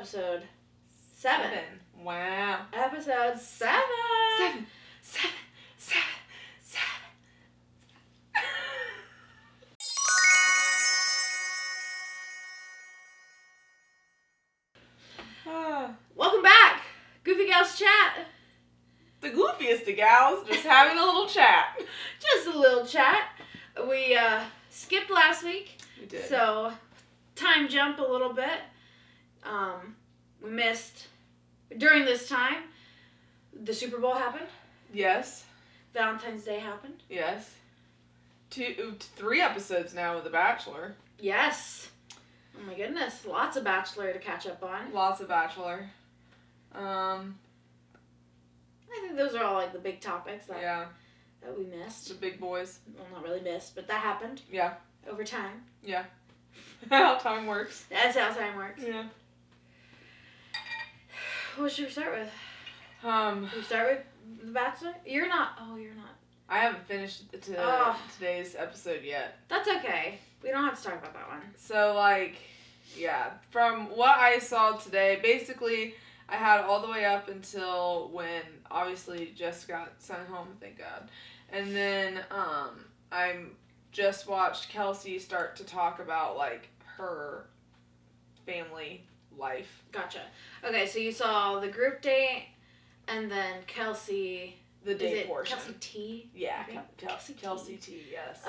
episode 7. Wow. Episode 7. 7. Welcome back, Goofy Gals Chat. The goofiest of gals, just having a little chat. Just a little chat. We skipped last week. We did. So, time jump a little bit. We missed, during this time, the Super Bowl happened. Yes. Valentine's Day happened. Yes. 3 episodes now with The Bachelor. Yes. Oh my goodness. Lots of Bachelor to catch up on. Lots of Bachelor. I think those are all like the big topics that we missed. The big boys. Well, not really missed, but that happened. Yeah. Over time. Yeah. How time works. That's how time works. Yeah. What should we start with? Should we start with The Bachelor? You're not. I haven't finished today's episode yet. That's okay. We don't have to talk about that one. So, from what I saw today, basically, I had all the way up until when, obviously, Jess got sent home, thank God. And then, I just watched Kelsey start to talk about, her family life. Gotcha. Okay, so you saw the group date, and then Kelsey... The date portion. Kelsey T? Yeah, Kelsey T, yes.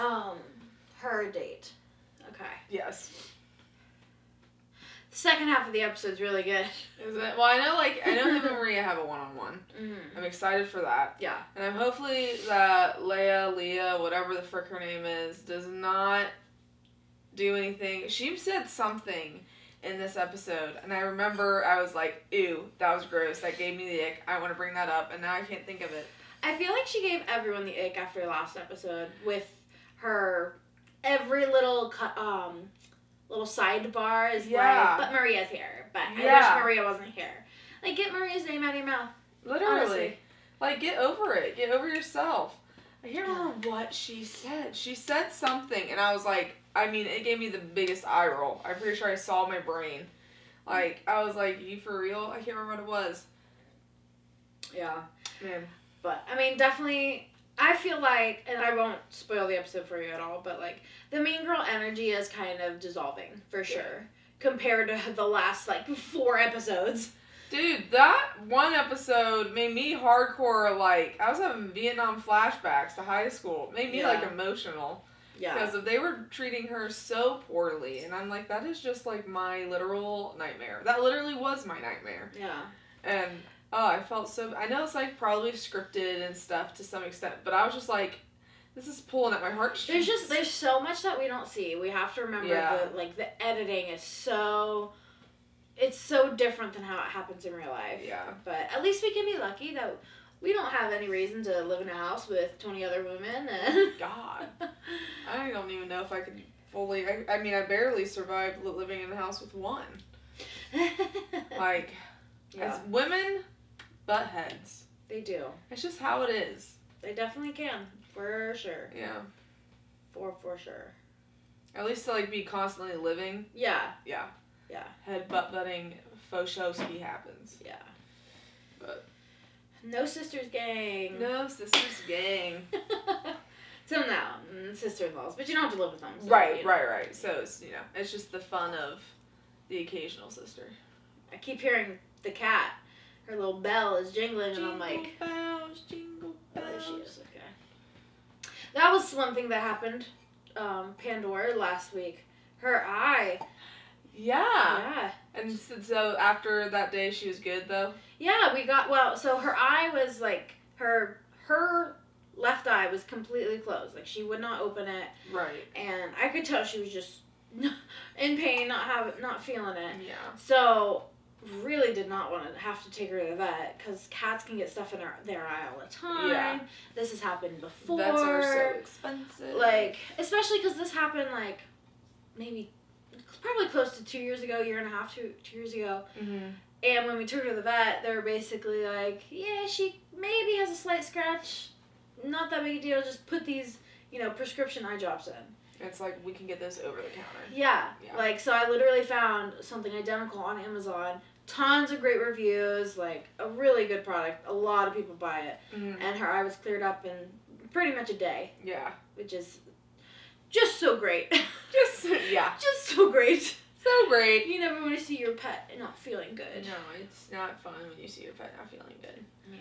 Her date. Okay. Yes. The second half of the episode's really good. Is it? Well, I know him and Maria have a one-on-one. Mm-hmm. I'm excited for that. Yeah. And I'm hopefully that Leah, whatever the frick her name is, does not do anything. She said something in this episode, and I remember I was like, ew, that was gross. That gave me the ick. I want to bring that up, and now I can't think of it. I feel like she gave everyone the ick after last episode with her every little sidebar is like, but Maria's here. But I wish Maria wasn't here. Like, get Maria's name out of your mouth. Literally. Honestly. Like, get over it. Get over yourself. I can't remember what she said. She said something, and I was like, it gave me the biggest eye roll. I'm pretty sure I saw my brain. Like, I was like, you for real? I can't remember what it was. Yeah. Man. But, definitely, I feel like, and I won't spoil the episode for you at all, but, the mean girl energy is kind of dissolving, for sure, compared to the last, 4 episodes. Dude, that one episode made me hardcore, I was having Vietnam flashbacks to high school. It made me, emotional. Yeah. Because they were treating her so poorly, and I'm like, that is just, my literal nightmare. That literally was my nightmare. Yeah. And... oh, I felt so... I know it's, probably scripted and stuff to some extent, but I was just like, this is pulling at my heartstrings. There's so much that we don't see. We have to remember the editing is so... it's so different than how it happens in real life. Yeah. But at least we can be lucky that we don't have any reason to live in a house with 20 other women. And God. I don't even know if I could fully... I barely survived living in a house with one. As women... butt heads. They do. It's just how it is. They definitely can. For sure. Yeah. For sure. At least to, be constantly living. Yeah. Yeah. Yeah. Head butt-butting faux showski happens. Yeah. But. No sisters gang. No sisters gang. So no, sister-in-laws. But you don't have to live with them. So, right. So, it's just the fun of the occasional sister. I keep hearing the cat. Her little bell is jingling, and I'm like... Jingle bells, jingle bells. Oh, there she is, okay. That was one thing that happened, Pandora, last week. Her eye. Yeah. And so after that day, she was good, though? Yeah, so her eye was, her left eye was completely closed. She would not open it. Right. And I could tell she was just in pain, not feeling it. Yeah. So... really did not want to have to take her to the vet because cats can get stuff in their eye all the time. Yeah. This has happened before. Vets are so expensive. Especially because this happened probably close to 2 years ago, year and a half, 2 years ago. Mm-hmm. And when we took her to the vet, they were basically like, yeah, she maybe has a slight scratch. Not that big a deal. Just put these, prescription eye drops in. It's like, we can get this over the counter. Yeah. Like, so I literally found something identical on Amazon. Tons of great reviews, like, a really good product. A lot of people buy it. Mm-hmm. And her eye was cleared up in pretty much a day. Yeah. Which is just so great. Just so great. So great. You never want to see your pet not feeling good. No, it's not fun when you see your pet not feeling good. Yeah.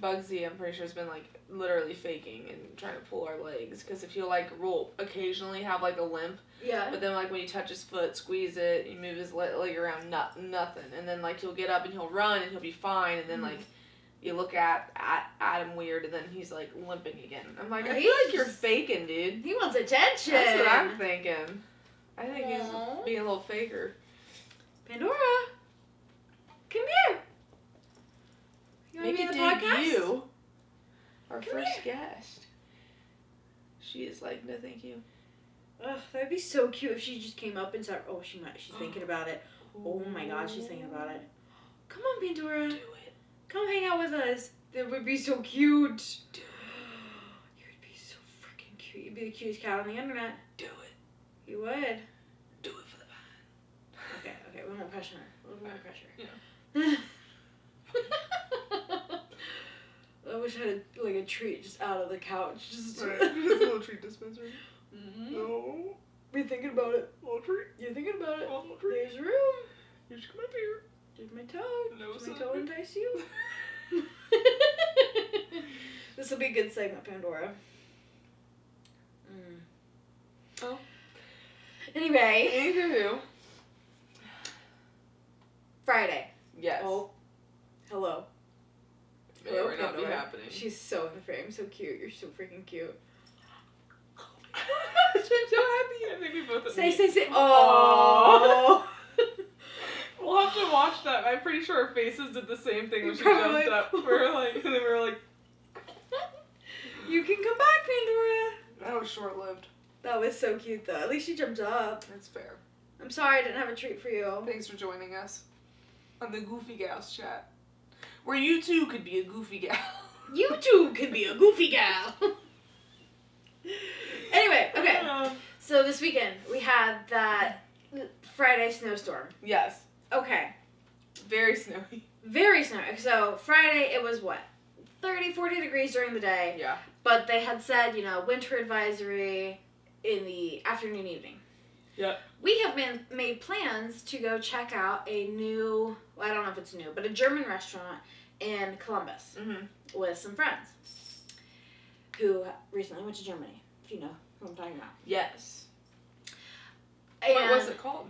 Bugsy, I'm pretty sure, has been, like, literally faking and trying to pull our legs. Because if he'll, like, will occasionally have, like, a limp. Yeah. But then, like, when you touch his foot, squeeze it, you move his leg around, nothing. And then, like, he'll get up and he'll run and he'll be fine. And then, like, you look at him weird and then he's, like, limping again. I'm like, I feel like you're faking, dude. He wants attention. That's what I'm thinking. I think he's being a little faker. Pandora, come here. You want to be in the podcast? You, our Come first here. guest. She is like, no, thank you. Ugh, that'd be so cute if she just came up and said, "Oh, she's thinking about it." Oh my God, she's thinking about it. Come on, Pandora. Do it. Come hang out with us. That would be so cute. Do it. You would be so freaking cute. You'd be the cutest cat on the internet. Do it. You would. Do it for the vine. Okay, we won't pressure her. We won't pressure her. Yeah. I wish I had like a treat just out of the couch. Just Right. Just a little treat dispensary. Mm-hmm. No. Be thinking about it. Little treat. You're thinking about it. Little treat. There's room. You just come up here. There's my toe. No, Does my son. toe entice you? This will be a good segment, Pandora. Oh. Anyway. Anywho. Friday. Yes. Oh. Hello. May or may not be happening. She's so in the frame. So cute. You're so freaking cute. I'm so happy. I think we both Say. Oh. We'll have to watch that. I'm pretty sure our faces did the same thing when she Probably. jumped up. We were like, and then we were like, You can come back, Pandora. that was short-lived. That was so cute, though. At least she jumped up. That's fair. I'm sorry I didn't have a treat for you. Thanks for joining us on the Goofy Gals chat, where you too could be a goofy gal. You too can be a goofy gal. Anyway, okay. So this weekend we had that Friday snowstorm. Yes. Okay. Very snowy. Very snowy. So Friday it was what? 30, 40 degrees during the day. Yeah. But they had said, winter advisory in the afternoon, evening. Yep. We have made plans to go check out a new, I don't know if it's new, but a German restaurant in Columbus with some friends who recently went to Germany, if you know who I'm talking about. Yes. And What was it called?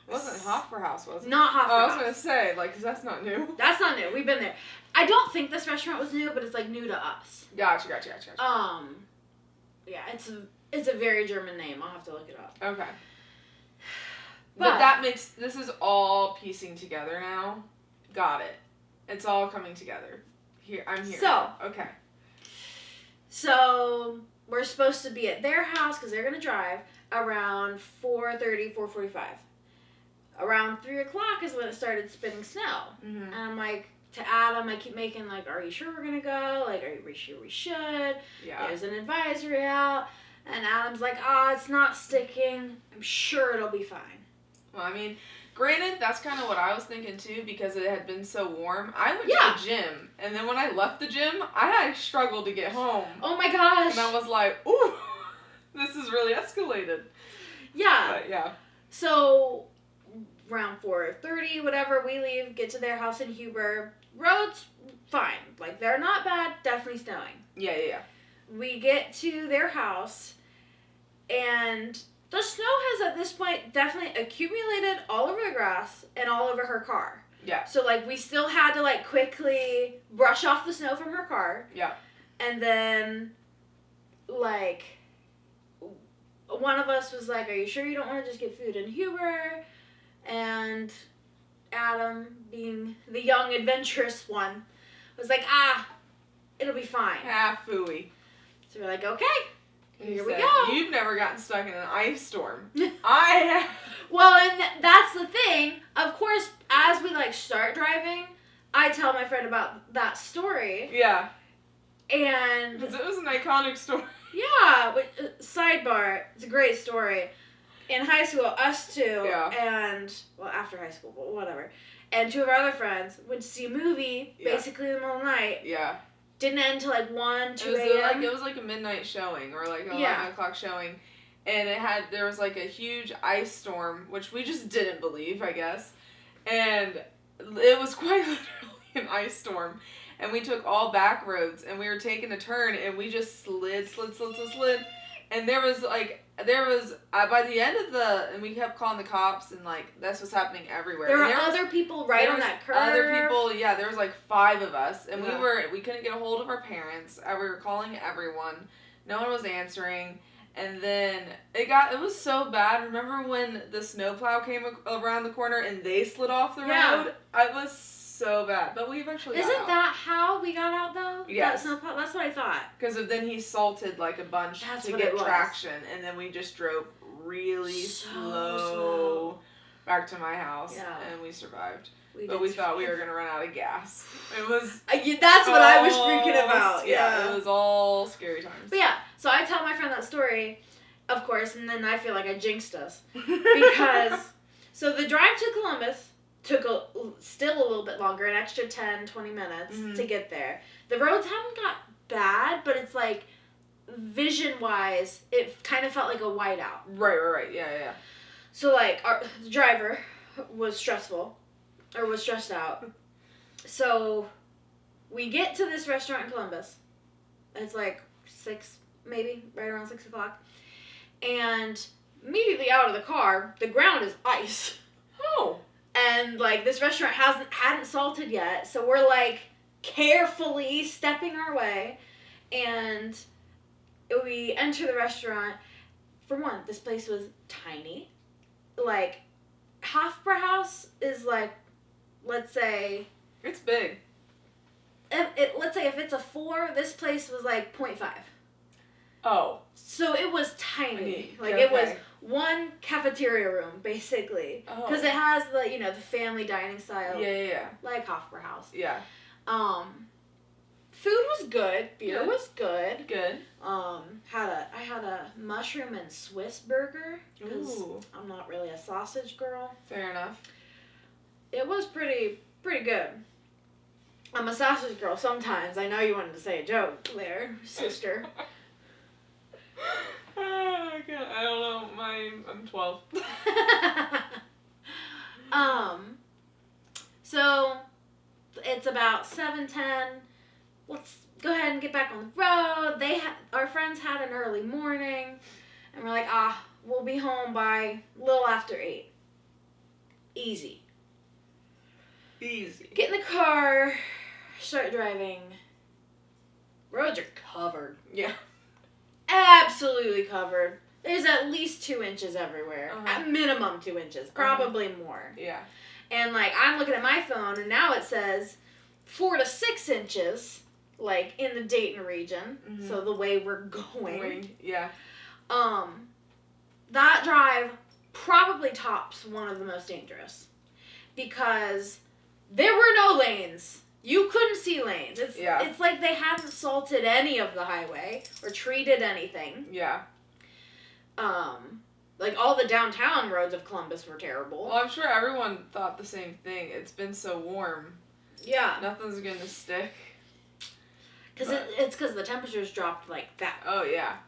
It wasn't Hofbrauhaus, was it? Not Hofbrauhaus. Oh, I was going to say, because that's not new. That's not new. We've been there. I don't think this restaurant was new, but it's like new to us. Gotcha. Yeah, it's a very German name. I'll have to look it up. Okay. But that makes, this is all piecing together now. Got it. It's all coming together. I'm here. So. Okay. So, we're supposed to be at their house, because they're going to drive, around 4:30, 4:45. Around 3 o'clock is when it started spitting snow. Mm-hmm. And I'm like, to Adam, I keep making like, are you sure we're going to go? Like, are you sure we should? Yeah. There's an advisory out. And Adam's like, it's not sticking. I'm sure it'll be fine. Well, I mean, granted, that's kind of what I was thinking too, because it had been so warm. I went to the gym, and then when I left the gym, I had struggled to get home. Oh my gosh. And I was like, ooh, this is really escalated. Yeah. But, yeah. So, around 4:30, whatever, we leave, get to their house in Huber. Roads, fine. Like, they're not bad, definitely snowing. Yeah. We get to their house, and the snow has at this point definitely accumulated all over the grass and all over her car. Yeah. So, like, we still had to, like, quickly brush off the snow from her car. Yeah. And then, like, one of us was like, are you sure you don't want to just get food in Huber? And Adam, being the young, adventurous one, was like, it'll be fine. Phooey. So we're like, okay, here we said, go. You've never gotten stuck in an ice storm. I have. Well, and that's the thing. Of course, as we, like, start driving, I tell my friend about that story. Yeah. And Because it was an iconic story. Yeah. Sidebar. It's a great story. In high school, us two, and, well, after high school, but whatever, and two of our other friends went to see a movie, basically in the middle of the night. Yeah. Didn't end until like 1, 2 a.m. It was like a midnight showing, or like an 11 o'clock showing, and there was like a huge ice storm, which we just didn't believe, I guess, and it was quite literally an ice storm, and we took all back roads, and we were taking a turn, and we just slid, and there was by the end of and we kept calling the cops, and like this was happening everywhere. There were other people on that curve. Other people, yeah, there was like 5 of us, and we couldn't get a hold of our parents. We were calling everyone. No one was answering. And then it was so bad. Remember when the snowplow came around the corner and they slid off the road? It was so bad. But we eventually got out. Isn't that how we got out, though? Yes. That snowplow? That's what I thought. Because then he salted like a bunch to get traction. And then we just drove really slow back to my house. Yeah. And we survived. But we thought we were going to run out of gas. It was... that's what I was freaking about. Yeah, it was all scary times. But yeah, so I tell my friend that story, of course, and then I feel like I jinxed us. Because, so the drive to Columbus took still a little bit longer, an extra 10, 20 minutes to get there. The roads hadn't got bad, but it's like, vision-wise, it kind of felt like a whiteout. Right. Yeah. So, like, the driver was stressed out. So, we get to this restaurant in Columbus. It's like 6, maybe, right around 6 o'clock. And immediately out of the car, the ground is ice. Oh. And, like, this restaurant hadn't salted yet. So, we're, like, carefully stepping our way. And we enter the restaurant. For one, this place was tiny. Like, Hofbrauhaus is, like, let's say... It's big. Let's say if it's a 4, this place was like 0.5. Oh. So it was tiny. It was one cafeteria room, basically. Oh. Because it has the family dining style. Yeah. Like Hofbrauhaus. Yeah. Food was good. Beer was good. Good. I had a mushroom and Swiss burger. Because I'm not really a sausage girl. Fair enough. It was pretty good. I'm a sausage girl sometimes. I know you wanted to say a joke there, sister. I don't know. I'm 12. So it's about 7:10. Let's go ahead and get back on the road. Our friends had an early morning, and we're like, we'll be home by a little after 8. Easy. Get in the car, start driving. Roads are covered. Yeah. Absolutely covered. There's at least 2 inches everywhere. At minimum 2 inches. Probably more. Yeah. And, like, I'm looking at my phone, and now it says 4 to 6 inches, like, in the Dayton region. Mm-hmm. So the way we're going. Yeah. That drive probably tops one of the most dangerous. Because... there were no lanes. You couldn't see lanes. It's like they hadn't salted any of the highway or treated anything. Yeah. Like all the downtown roads of Columbus were terrible. Well, I'm sure everyone thought the same thing. It's been so warm. Yeah. Nothing's gonna stick. It's because the temperatures dropped like that. Oh, yeah.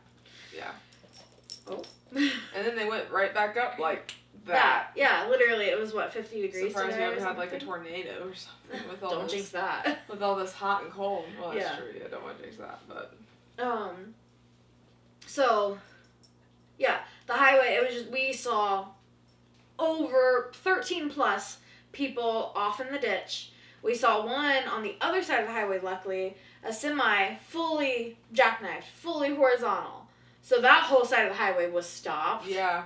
Yeah. Oh. And then they went right back up like... that. Yeah, literally, it was 50 degrees. Surprised you haven't had like a tornado or something with all Don't jinx that. With all this hot and cold. Well, that's true. Yeah, don't want to jinx that, but. So, yeah, the highway. It was we saw over 13 plus people off in the ditch. We saw one on the other side of the highway. Luckily, a semi fully jackknifed, fully horizontal. So that whole side of the highway was stopped. Yeah.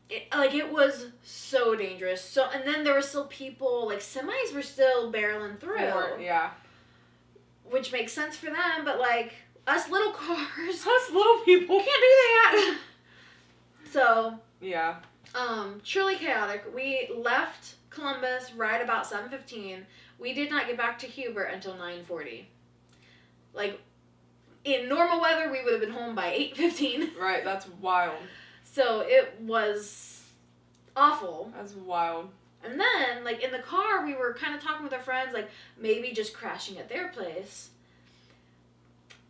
It was so dangerous. And then there were still people, like, semis were still barreling through. Yeah. Which makes sense for them, but, like, us little cars. Us little people. Can't do that. So. Yeah. Truly chaotic. We left Columbus right about 7:15. We did not get back to Hubert until 9:40. Like, in normal weather, we would have been home by 8:15. Right, that's wild. So it was awful. That's wild. And then, like, in the car, we were kind of talking with our friends, like, maybe just crashing at their place.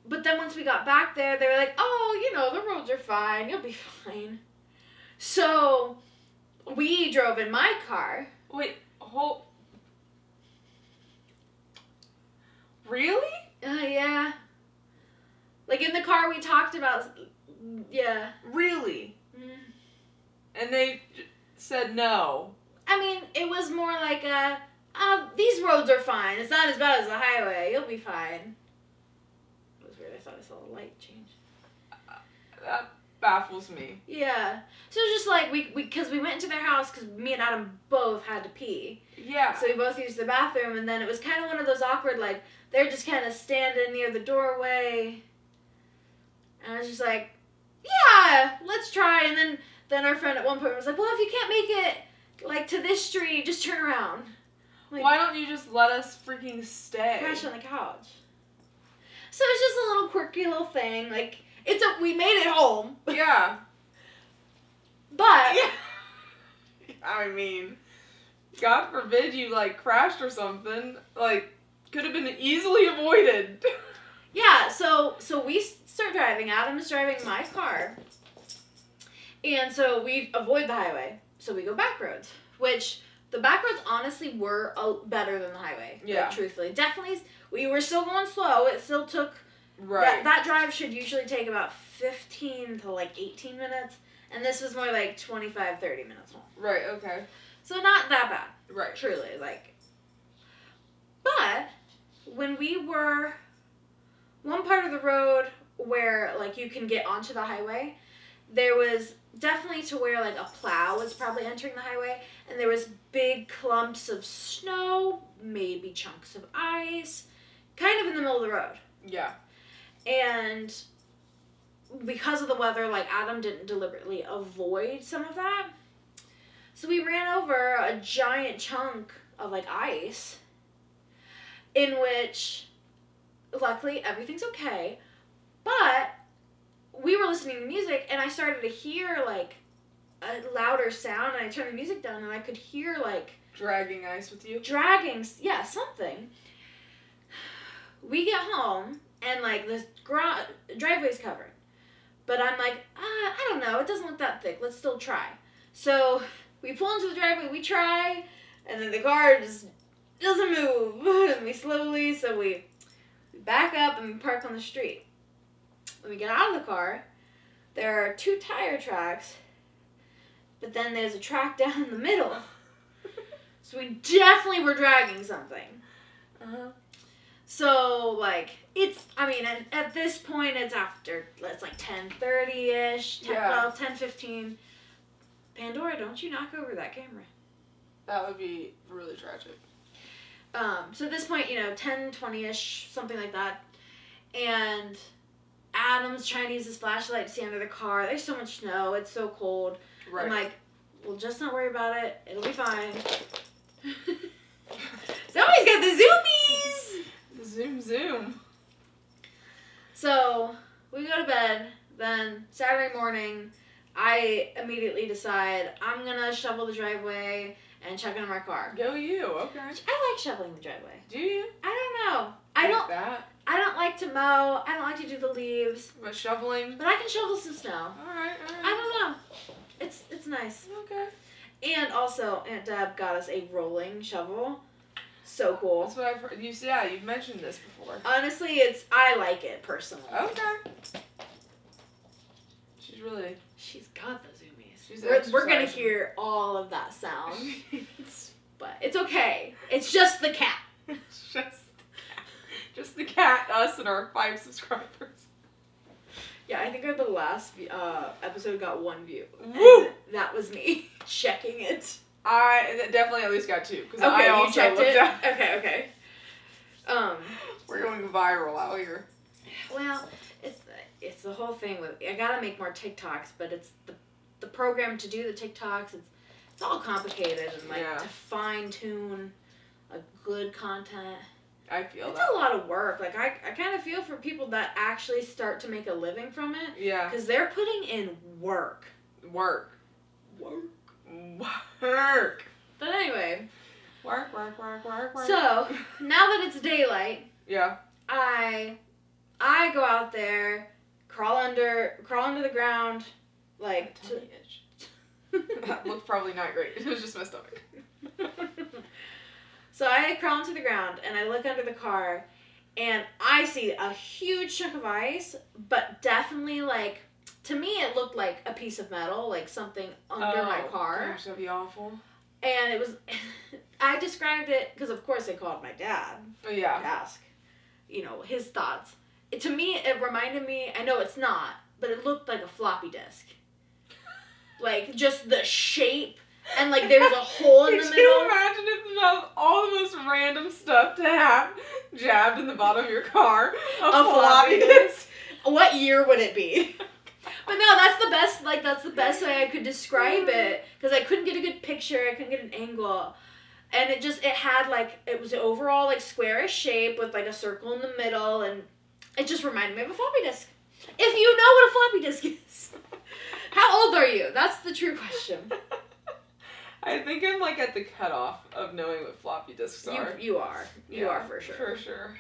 But then once we got back there, they were like, oh, you know, the roads are fine. You'll be fine. So we drove in my car. Wait, really? Yeah. Like, in the car, we talked about, yeah. Really? Mm. And they said no. I mean, it was more like these roads are fine. It's not as bad as the highway. You'll be fine. It was weird. I thought I saw the light change. That baffles me. Yeah. So it was just like, because we went into their house because me and Adam both had to pee. Yeah. So we both used the bathroom, and then it was kind of one of those awkward, like, they're just kind of standing near the doorway. And I was just like, yeah, let's try. And then our friend at one point was like, well, if you can't make it, like, to this street, just turn around. Like, why don't you just let us freaking stay? crash on the couch. So it's just a little quirky little thing. Like, we made it home. Yeah. But. Yeah. I mean, God forbid you, like, crashed or something. Like, could have been easily avoided. Yeah, so we start driving. Adam's driving my car. And so we avoid the highway. So we go back roads. Which, the back roads honestly were better than the highway. Yeah. Like, truthfully. Definitely, we were still going slow. It still took... Right. That drive should usually take about 15 to, like, 18 minutes. And this was more like 25, 30 minutes home. Right, okay. So not that bad. Right. Truly, like... But, when we were... One part of the road where, like, you can get onto the highway, there was definitely to where, like, a plow was probably entering the highway, and there was big clumps of snow, maybe chunks of ice, kind of in the middle of the road. Yeah. And because of the weather, like, Adam didn't deliberately avoid some of that. So we ran over a giant chunk of, like, ice, in which... Luckily, everything's okay, but we were listening to music, and I started to hear, like, a louder sound, and I turned the music down, and I could hear, like... Dragging ice with you? Dragging, yeah, something. We get home, and, like, the driveway's covered, but I'm like, I don't know, it doesn't look that thick, let's still try. So, we pull into the driveway, we try, and then the car just doesn't move, and we slowly, so we back up and we park on the street. When we get out of the car, there are 2 tire tracks, but then there's a track down in the middle. So we definitely were dragging something. Uh-huh. So, like, at this point, it's like 10:30-ish, 10:15. Pandora, don't you knock over that camera. That would be really tragic. So at this point, 10:20-ish, something like that. And Adam's trying to use his flashlight to see under the car. There's so much snow. It's so cold. Right. I'm like, well, just not worry about it. It'll be fine. Somebody's got the zoomies! Zoom. So, we go to bed. Then, Saturday morning, I immediately decide I'm going to shovel the driveway and check into my car. Go you, okay. I like shoveling the driveway. Do you? I don't know. I don't like to mow. I don't like to do the leaves. But shoveling? But I can shovel some snow. Alright. I don't know. It's nice. Okay. And also, Aunt Deb got us a rolling shovel. So cool. That's what I've heard. You've mentioned this before. Honestly, I like it personally. Okay. She's got the zoomies. We're gonna hear all of that sound. But it's okay. It's just the cat. Just the cat, us, and our 5 subscribers. Yeah, I think the last episode got 1 view. Woo! That was me checking it. I definitely at least got 2. Because Okay, I also you checked looked it? at. Okay. We're going viral out here. Well, it's the whole thing with I gotta make more TikToks, but it's the program to do the TikToks. It's all complicated and to fine tune a good content. I feel it's that. a lot of work. Like, I kind of feel for people that actually start to make a living from it. Yeah. Because they're putting in work. Work. But anyway. Work. So, now that it's daylight. Yeah. I go out there, crawl under the ground, like. Tummy itch. That looked probably not great. It was just my stomach. So I crawl into the ground and I look under the car, and I see a huge chunk of ice, but definitely like, to me it looked like a piece of metal, like something under my car. Gosh, that'd be awful. And it was, I described it because of course I called my dad. Oh yeah. To ask, his thoughts. To me, it reminded me. I know it's not, but it looked like a floppy disk. Like just the shape. And, like, there's a hole in the middle. Can you imagine if you have all the most random stuff to have jabbed in the bottom of your car? A floppy disk. What year would it be? But no, that's the best way I could describe it. Because I couldn't get a good picture. I couldn't get an angle. And it was an overall, like, squarish shape with, like, a circle in the middle. And it just reminded me of a floppy disk. If you know what a floppy disk is. How old are you? That's the true question. I think I'm like at the cutoff of knowing what floppy disks are. You are. You are for sure. For sure.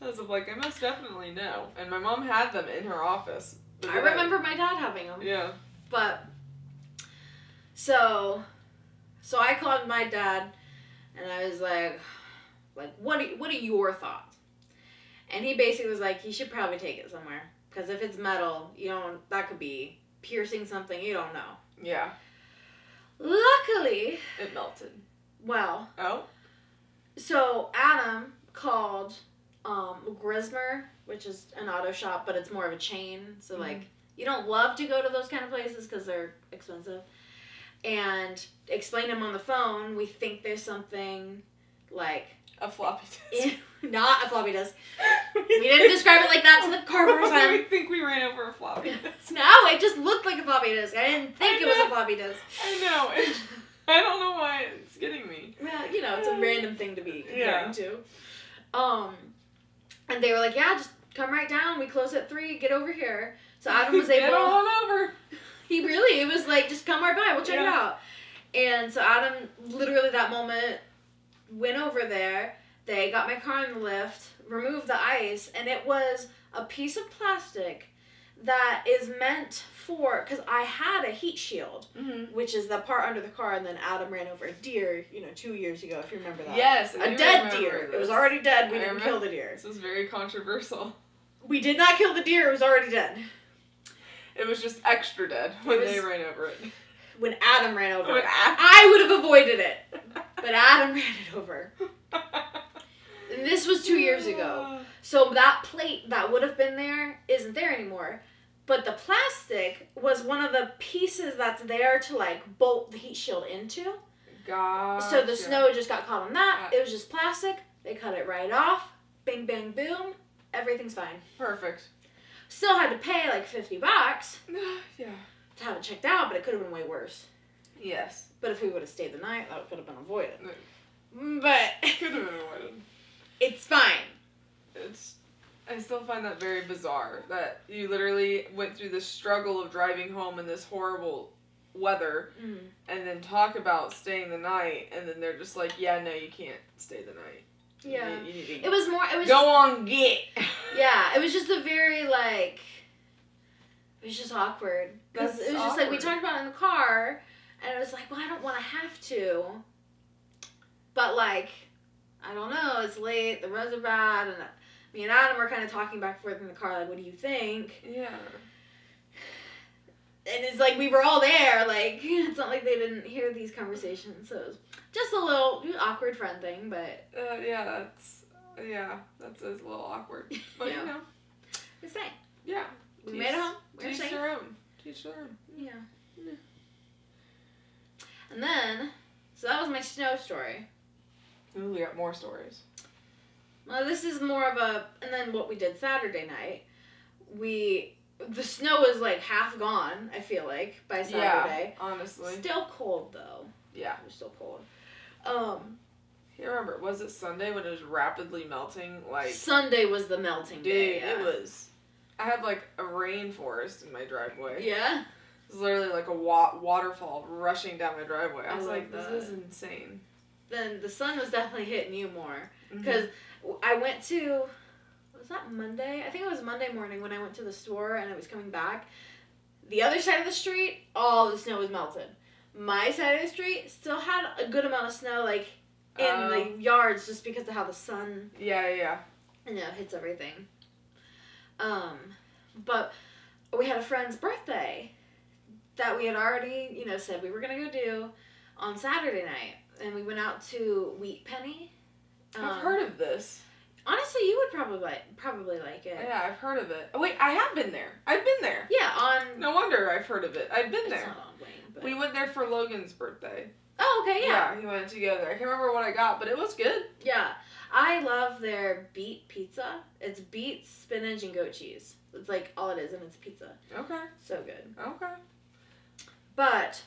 As of like, I most definitely know. And my mom had them in her office. I remember my dad having them. Yeah. But, so I called my dad and I was like, what are your thoughts? And he basically was like, you should probably take it somewhere. Because if it's metal, that could be piercing something, you don't know. Yeah. Luckily, it melted. Well. Oh. So Adam called Grismer, which is an auto shop, but it's more of a chain. So like, you don't love to go to those kind of places because they're expensive. And explained him on the phone. We think there's something like a floppy disk. Not a floppy disk. We didn't describe it like that to the car person. We think we ran over a floppy disk. No, it just looked like a floppy disk. I didn't think it was a floppy disk. I know. I don't know why it's getting me. Well, it's a random thing to be comparing to. And they were like, yeah, just come right down. We close at 3. Get over here. So Adam was able. Get on over. It was like, just come right by. We'll check it out. And so Adam, literally that moment, went over there. They got my car in the lift, removed the ice, and it was a piece of plastic that is meant for, because I had a heat shield, which is the part under the car, and then Adam ran over a deer, 2 years ago, if you remember that. Yes, a dead deer. It was already dead. We didn't kill the deer. This was very controversial. We did not kill the deer. It was already dead. It was just extra dead when they ran over it. When Adam ran over it. I would have avoided it, but Adam ran it over. And this was 2 years ago. So that plate that would have been there isn't there anymore. But the plastic was one of the pieces that's there to like bolt the heat shield into. Gotcha. So the snow just got caught on that. It was just plastic. They cut it right off. Bing, bang, boom. Everything's fine. Perfect. Still had to pay like $50. Yeah. To have it checked out, but it could have been way worse. Yes. But if we would have stayed the night, that could have been avoided. But could have been avoided. It's fine. I still find that very bizarre that you literally went through the struggle of driving home in this horrible weather and then talk about staying the night, and then they're just like, yeah, no, you can't stay the night. Yeah. You need to it was go on, get. Yeah, it was just a very like, it was just awkward. It was just like, we talked about it in the car, and it was like, well, I don't want to have to, but like, I don't know, it's late, the roads are bad, and me and Adam were kind of talking back and forth in the car, like, what do you think? Yeah. And it's like, we were all there, like, it's not like they didn't hear these conversations, so it was just a little awkward friend thing, but... that's a little awkward, but yeah. It's fine. Yeah. We made it home. We're safe. Teach their own. Yeah. And then, so that was my snow story. Ooh, we got more stories. Well, this is more of and then what we did Saturday night, the snow was like half gone, I feel like, by Saturday. Yeah, honestly. Still cold though. Yeah. It was still cold. can't remember. Was it Sunday when it was rapidly melting? Like Sunday was the melting day. Dude, it was. I had like a rainforest in my driveway. Yeah. It was literally like a waterfall rushing down my driveway. I was like, this is insane. Then the sun was definitely hitting you more. Mm-hmm. Because I went to, was that Monday? I think it was Monday morning when I went to the store and I was coming back. The other side of the street, all the snow was melted. My side of the street still had a good amount of snow, like, in the yards just because of how the sun, hits everything. But we had a friend's birthday that we had already, said we were going to go do on Saturday night. And we went out to Wheat Penny. I've heard of this. Honestly, you would probably like it. Yeah, I've heard of it. Oh, wait, I have been there. I've been there. Yeah, on... No wonder I've heard of it. I've been there. It's not on Wayne, but... We went there for Logan's birthday. Oh, okay, yeah. Yeah, he went together. I can't remember what I got, but it was good. Yeah. I love their beet pizza. It's beets, spinach, and goat cheese. It's like all it is, and it's pizza. Okay. So good. Okay. But,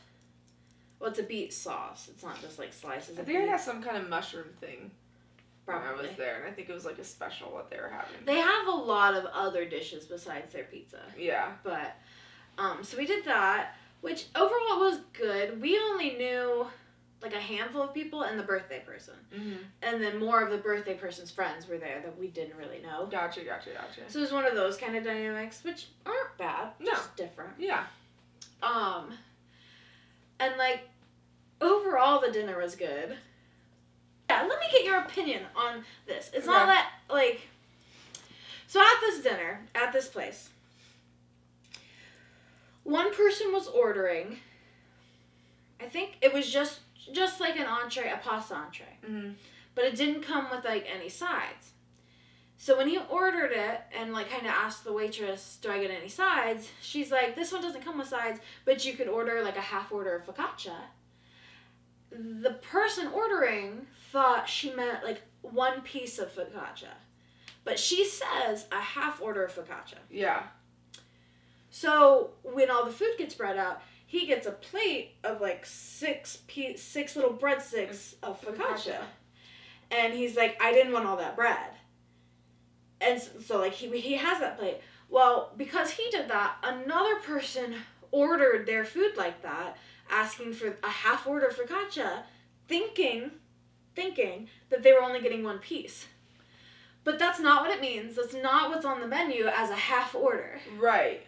well, it's a beet sauce. It's not just like slices I of think I beet. got some kind of mushroom thing Probably. when I was there, and I think it was like a special what they were having. They have a lot of other dishes besides their pizza. Yeah. But, so we did that, which overall was good. We only knew like a handful of people and the birthday person. Mm-hmm. And then more of the birthday person's friends were there that we didn't really know. Gotcha. So it was one of those kind of dynamics, which aren't bad. No. Just different. Yeah. And like, overall the dinner was good. Yeah, let me get your opinion on this. It's not that, like, so at this dinner, at this place, one person was ordering, I think it was just like an entree, a pasta entree. Mm-hmm. But it didn't come with, like, any sides. So when he ordered it and, like, kind of asked the waitress, do I get any sides? She's like, this one doesn't come with sides, but you could order, like, a half order of focaccia. The person ordering thought she meant, like, one piece of focaccia. But she says a half order of focaccia. Yeah. So when all the food gets spread out, he gets a plate of, like, six little breadsticks of focaccia. And he's like, I didn't want all that bread. And so, like, he has that plate. Well, because he did that, another person ordered their food like that, asking for a half order of focaccia, thinking that they were only getting one piece. But that's not what it means. That's not what's on the menu as a half order. Right.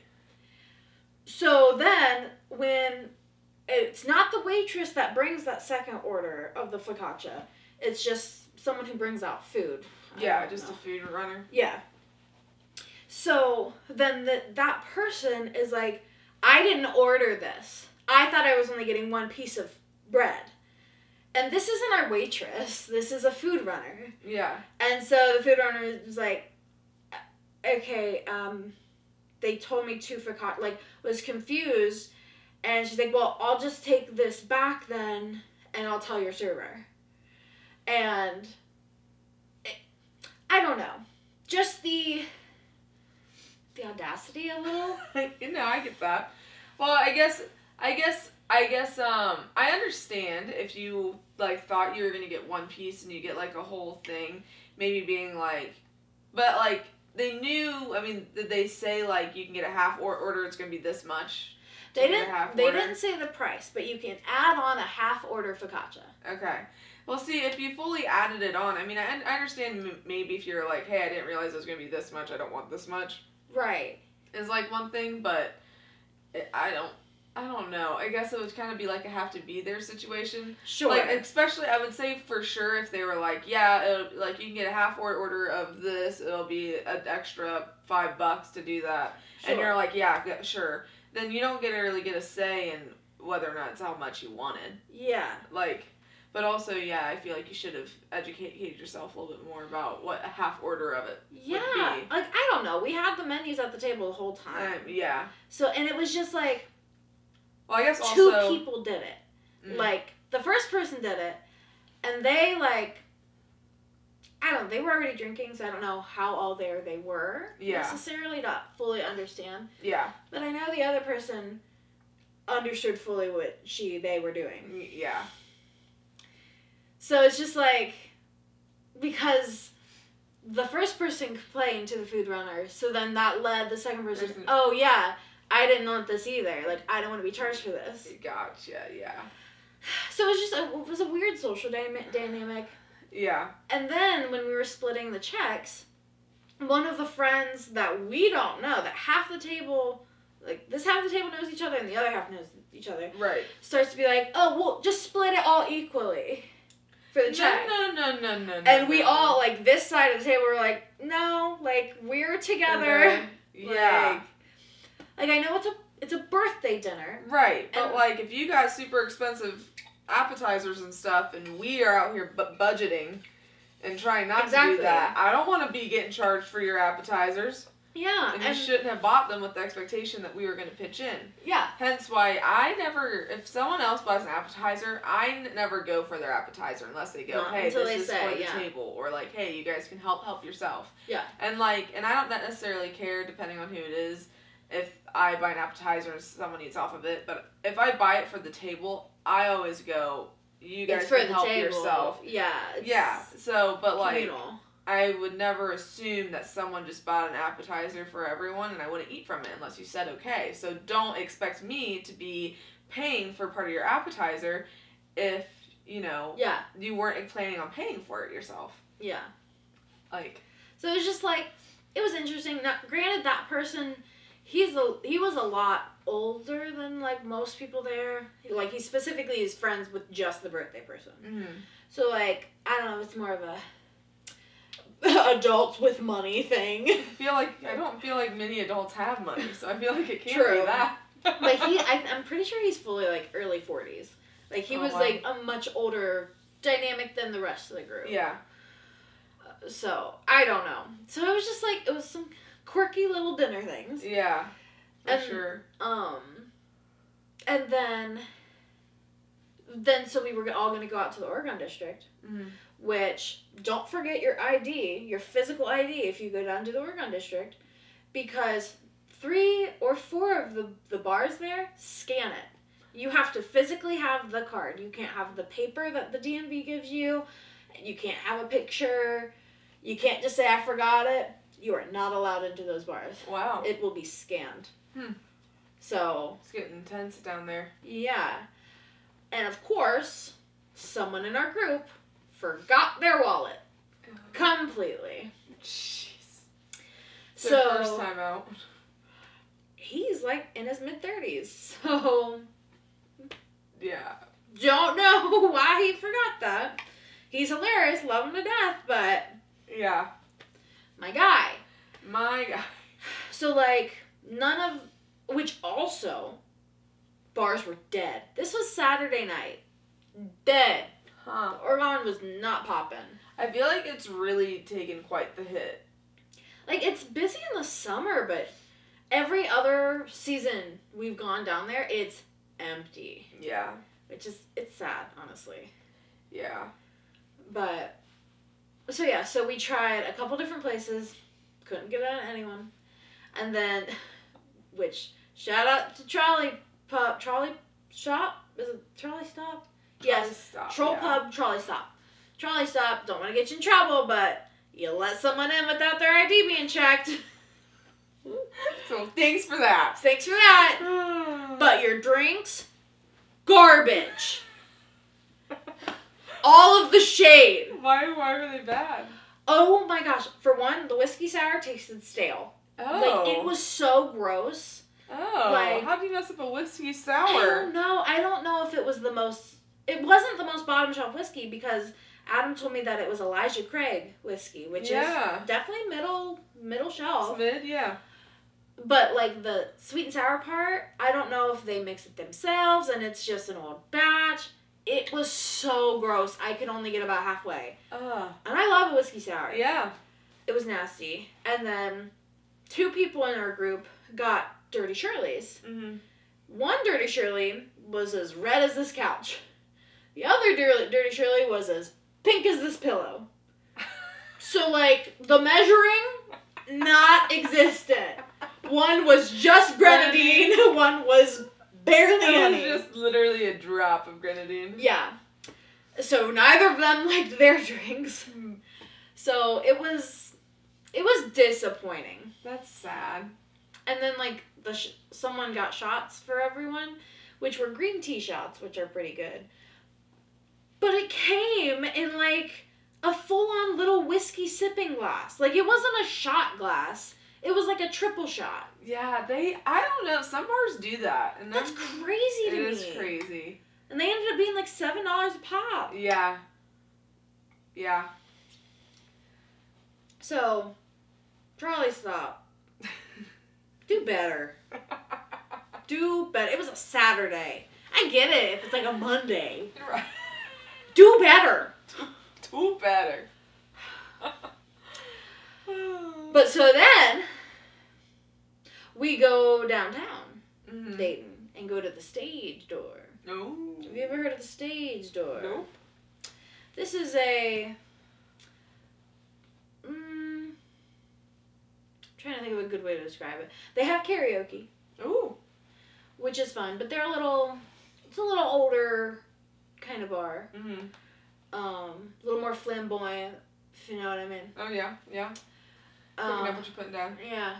So then, when it's not the waitress that brings that second order of the focaccia, it's just someone who brings out food. Yeah, just a food runner. Yeah. So then that person is like, I didn't order this. I thought I was only getting one piece of bread. And this isn't our waitress. This is a food runner. Yeah. And so the food runner was like, okay, they told me two focaccia, like, was confused. And she's like, well, I'll just take this back then, and I'll tell your server. And I don't know. Just the audacity a little. I get that. Well, I guess I understand if you, like, thought you were gonna get one piece and you get, like, a whole thing, maybe being like, but, like, they knew, I mean, did they say, like, you can get a half order, it's gonna be this much? They didn't say the price, but you can add on a half order focaccia. Okay. Well, see, if you fully added it on, I mean, I understand maybe if you're like, hey, I didn't realize it was going to be this much, I don't want this much. Right. Is like one thing, but I don't know. I guess it would kind of be like a have to be there situation. Sure. Like, especially, I would say for sure if they were like, yeah, like you can get a half order of this, it'll be an extra $5 to do that. Sure. And you're like, yeah, sure. Then you don't really get a say in whether or not it's how much you wanted. Yeah. Like, but also, yeah, I feel like you should have educated yourself a little bit more about what a half order of it would be. Like, I don't know. We had the menus at the table the whole time. Yeah. So, and it was just like, well, I guess two also, people did it. Mm. Like, the first person did it, and they, like, they were already drinking, so I don't know how all there they were. Yeah. Necessarily, not fully understand. Yeah. But I know the other person understood fully what they were doing. Yeah. So it's just like, because the first person complained to the food runner, so then that led the second person, oh yeah, I didn't want this either. Like, I don't want to be charged for this. Gotcha, yeah. So it was a weird social dynamic. Yeah. And then when we were splitting the checks, one of the friends that we don't know, that half the table, like this half of the table knows each other and the other half knows each other. Right. Starts to be like, oh, well, just split it all equally for the check. No. And we all, like, this side of the table were like, no, like, we're together. Yeah. Like, I know it's a birthday dinner. Right. But, like, if you got super expensive appetizers and stuff and we are out here budgeting and trying not to do that, I don't want to be getting charged for your appetizers. Yeah. And you shouldn't have bought them with the expectation that we were going to pitch in. Yeah. Hence why if someone else buys an appetizer, I never go for their appetizer unless they go, hey, this is for the table. Or like, hey, you guys can help yourself. Yeah. And like, and I don't necessarily care, depending on who it is, if I buy an appetizer and someone eats off of it. But if I buy it for the table, I always go, you guys can help yourself. Yeah. Yeah. So, but like, communal. I would never assume that someone just bought an appetizer for everyone and I wouldn't eat from it unless you said okay. So don't expect me to be paying for part of your appetizer if, you weren't planning on paying for it yourself. Yeah. Like. So it was just like, it was interesting. Now, granted, that person, he was a lot older than like most people there. Like he specifically is friends with just the birthday person. Mm-hmm. So like, I don't know, it's more of a adults with money thing. I don't feel like many adults have money, so I feel like it can't be that. But I'm pretty sure he's fully like early 40s. Like he was like a much older dynamic than the rest of the group. Yeah. So I don't know. So it was just like, it was some quirky little dinner things. Yeah. For sure. And then so we were all going to go out to the Oregon District. Mm-hmm. Which, don't forget your ID, your physical ID, if you go down to the Oregon District, because 3 or 4 of the bars there scan it. You have to physically have the card. You can't have the paper that the DMV gives you. You can't have a picture. You can't just say, I forgot it. You are not allowed into those bars. Wow. It will be scanned. So. It's getting intense down there. Yeah. And of course, someone in our group forgot their wallet. Completely. Jeez. So, first time out. He's like in his mid-30s, so. Yeah. Don't know why he forgot that. He's hilarious, love him to death, but. Yeah. My guy. So, like, which also, bars were dead. This was Saturday night. Dead. Huh. Oregon was not popping. I feel like it's really taken quite the hit. Like, it's busy in the summer, but every other season we've gone down there, it's empty. Yeah. It's sad, honestly. Yeah. But, so we tried a couple different places, couldn't get out of anyone. And then, which, shout out to Trolley Shop? Is it Trolley Stop? Yes, Pub, Trolley Stop. Trolley Stop, don't want to get you in trouble, but you let someone in without their ID being checked. So thanks for that. Thanks for that. But your drinks, garbage. All of the shade. Why were they bad? Oh my gosh. For one, the whiskey sour tasted stale. Oh. Like, it was so gross. Oh. Like, how do you mess up a whiskey sour? I don't know. I don't know if it was it wasn't the most bottom shelf whiskey because Adam told me that it was Elijah Craig whiskey, which is definitely middle shelf. It's mid, yeah. But, like, the sweet and sour part, I don't know if they mix it themselves and it's just an old batch. It was so gross. I could only get about halfway. And I love a whiskey sour. Yeah. It was nasty. And then 2 people in our group got Dirty Shirley's. Mm-hmm. One Dirty Shirley was as red as this couch. The other Dirty Shirley was as pink as this pillow. So, like, the measuring, not existent. One was just grenadine, one was barely any. It was just literally a drop of grenadine. Yeah. So neither of them liked their drinks. So it was disappointing. That's sad. And then like someone got shots for everyone, which were green tea shots, which are pretty good. But it came in like a full-on little whiskey sipping glass. Like it wasn't a shot glass. It was like a triple shot. Yeah, I don't know. Some bars do that. And that's crazy to me. It is crazy. And they ended up being like $7 a pop. Yeah. Yeah. So, Charlie, stop. Do better. Do better. It was a Saturday. I get it if it's like a Monday. Right. Do better. Do better. But so then, we go downtown, Dayton, and go to the Stage Door. No. Have you ever heard of the Stage Door? Nope. This is a... trying to think of a good way to describe it. They have karaoke. Ooh. Which is fun, but they're it's a little older kind of bar. Mm-hmm. A little more flamboyant, if you know what I mean. Oh, yeah, yeah. Picking up what you're putting down. Yeah.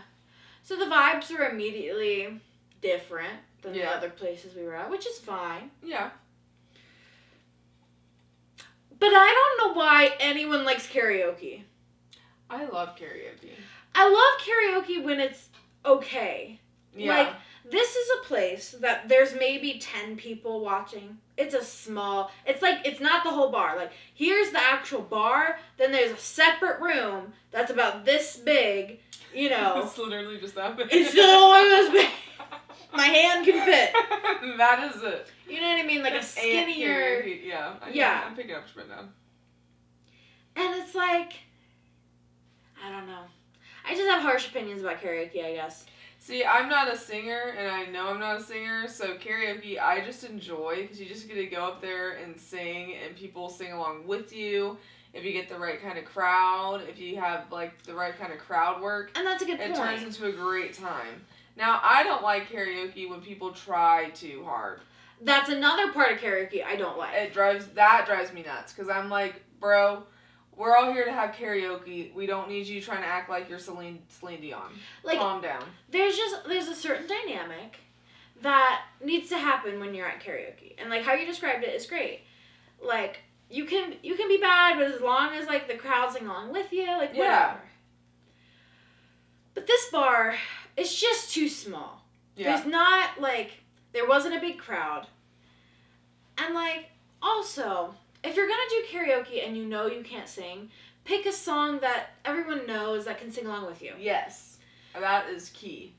So the vibes are immediately different than the Yeah. other places we were at, which is fine. Yeah. But I don't know why anyone likes karaoke. I love karaoke. I love karaoke when it's okay. Yeah. Like, this is a place that there's maybe 10 people watching. It's a small... It's like, it's not the whole bar. Like, here's the actual bar, then there's a separate room that's about this big, you know. It's literally just that big. It's literally this big. My hand can fit. That is it. You know what I mean? Like a skinnier... Yeah. Yeah. I'm picking up what you're putting down. And it's like... I don't know. I just have harsh opinions about karaoke, I guess. See, I'm not a singer, and I know I'm not a singer, so karaoke I just enjoy, because you just get to go up there and sing, and people sing along with you. If you get the right kind of crowd, if you have, like, the right kind of crowd work, And that's a good point. it turns into a great time. Now, I don't like karaoke when people try too hard. That's another part of karaoke I don't like. That drives me nuts, because I'm like, bro... We're all here to have karaoke. We don't need you trying to act like you're Celine Dion. Like, calm down. There's a certain dynamic that needs to happen when you're at karaoke. And, like, how you described it is great. Like, you can be bad, but as long as, like, the crowd sing along with you, like, whatever. Yeah. But this bar is just too small. Yeah. There's not, like, there wasn't a big crowd. And, like, also... If you're gonna do karaoke and you know you can't sing, pick a song that everyone knows that can sing along with you. Yes. That is key.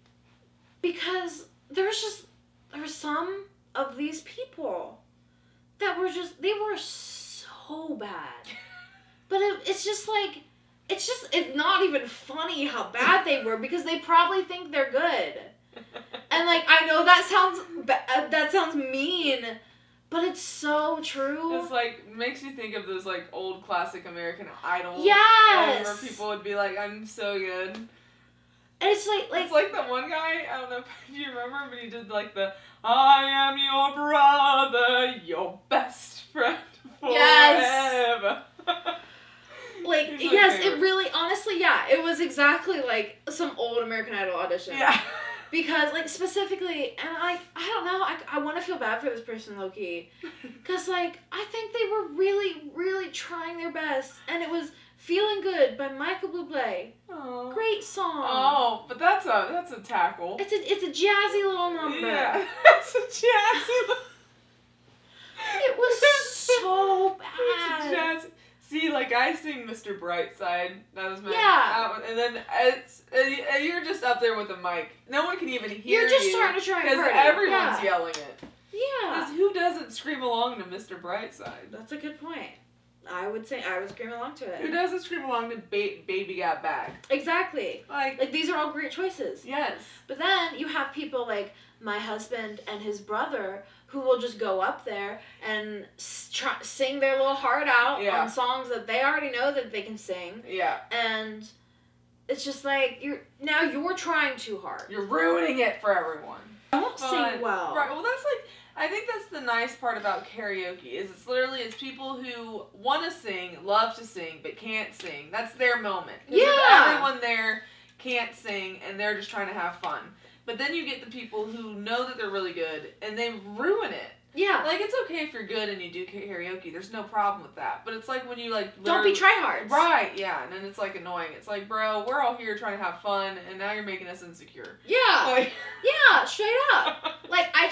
Because there were some of these people that were they were so bad. But it's not even funny how bad they were because they probably think they're good. And like, I know that sounds mean, but it's so true. It's like, makes you think of those like old classic American Idol. Yes! Where people would be like, I'm so good. And it's like... It's like the one guy, I don't know if you remember, but he did like the, I am your brother, your best friend forever. Yes! Like, yes, favorite. it really, honestly, yeah, it was exactly like some old American Idol audition. Yeah. Because, like, specifically, and, like, I don't know, I want to feel bad for this person, low-key. Because, like, I think they were really, really trying their best. And it was Feeling Good by Michael Bublé. Aww. Great song. Oh, but that's a tackle. It's a jazzy little number. Yeah, it's a jazzy. It was so bad. It's a jazzy. See, like, I sing Mr. Brightside. That was my... Yeah. And then you're just up there with a mic. No one can even hear you. You're just trying to try and because everyone's yelling it. Yeah. Because who doesn't scream along to Mr. Brightside? That's a good point. I would scream along to it. Who doesn't scream along to Baby Got Back? Exactly. Like, these are all great choices. yes. But then you have people like my husband and his brother who will just go up there and sing their little heart out on songs that they already know that they can sing. Yeah. And it's just like, you're trying too hard. You're ruining it for everyone. Don't sing well. Right. Well, that's like, I think that's the nice part about karaoke is it's people who want to sing, love to sing, but can't sing. That's their moment. Yeah. Everyone there can't sing and they're just trying to have fun. But then you get the people who know that they're really good and they ruin it. Yeah. Like, it's okay if you're good and you do karaoke. There's no problem with that. But it's like when you, like... Don't be tryhards. Right, yeah. And then it's, like, annoying. It's like, bro, we're all here trying to have fun, and now you're making us insecure. Yeah. Like... Yeah, straight up. Like, I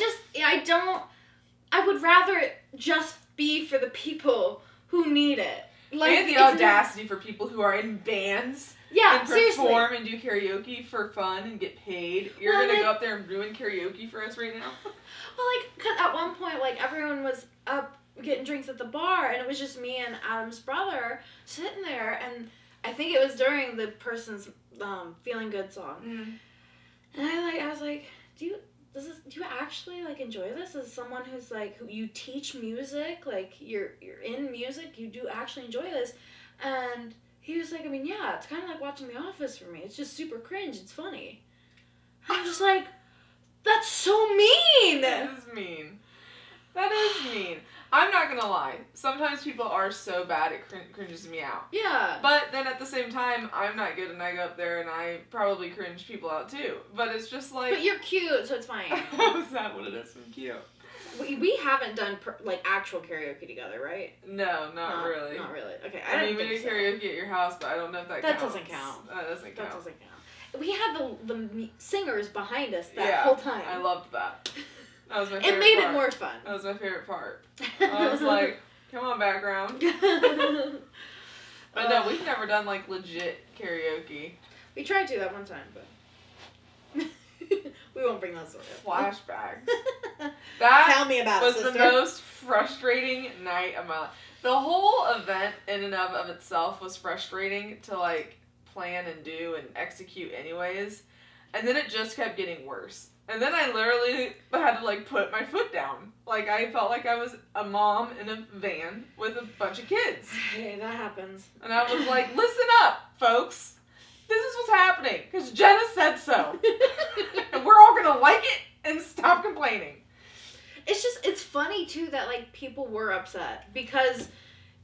would rather it just be for the people who need it. Like, and the audacity for people who are in bands. Yeah, and seriously. perform and do karaoke for fun and get paid. You're going to go up there and ruin karaoke for us right now? Well, like, cause at one point, like, everyone was up getting drinks at the bar, and it was just me and Adam's brother sitting there, and I think it was during the person's Feeling Good song. Mm. And I was like, do you actually, like, enjoy this as someone who's, like, who you teach music, like, you're in music, you do actually enjoy this? And he was like, I mean, yeah, it's kind of like watching The Office for me. It's just super cringe. It's funny. I'm just like, that's so mean! That is mean. That is mean. I'm not gonna lie. Sometimes people are so bad it cringes me out. Yeah. But then at the same time, I'm not good and I go up there and I probably cringe people out too. But it's just like... But you're cute, so it's fine. Is that what it is? I'm cute. We haven't done, actual karaoke together, right? No, not really. Not really. Okay, I mean, we did karaoke at your house, but I don't know if that counts. That doesn't count. That doesn't count. We had the singers behind us that whole time. I loved that. That was my favorite It made part. it more fun. That was my favorite part. I was like, come on, background. But no, we've never done, like, legit karaoke. We tried to that one time, but we won't bring that story up. Flashback. That Tell me about it, was sister. the most frustrating night of my life. The whole event in and of itself was frustrating to, like, plan and do and execute anyways. And then it just kept getting worse. And then I literally had to, like, put my foot down. Like, I felt like I was a mom in a van with a bunch of kids. Hey, that happens. And I was like, listen up, folks. This is what's happening. Because Jenna said so. And we're all going to like it and stop complaining. It's funny, too, that, like, people were upset. Because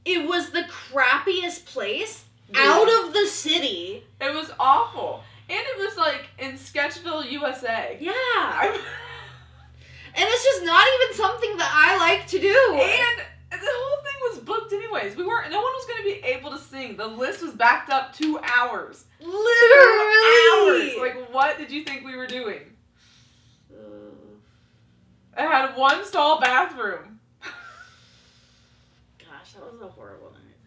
it was the crappiest place out of the city. It was awful. And it was, like, in Sketchville, USA. Yeah. And it's just not even something that I like to do. And the whole thing was booked anyways. No one was going to be able to sing. The list was backed up 2 hours. Literally. 2 hours. Like, what did you think we were doing? It had one stall bathroom. Gosh, that was a horrible night.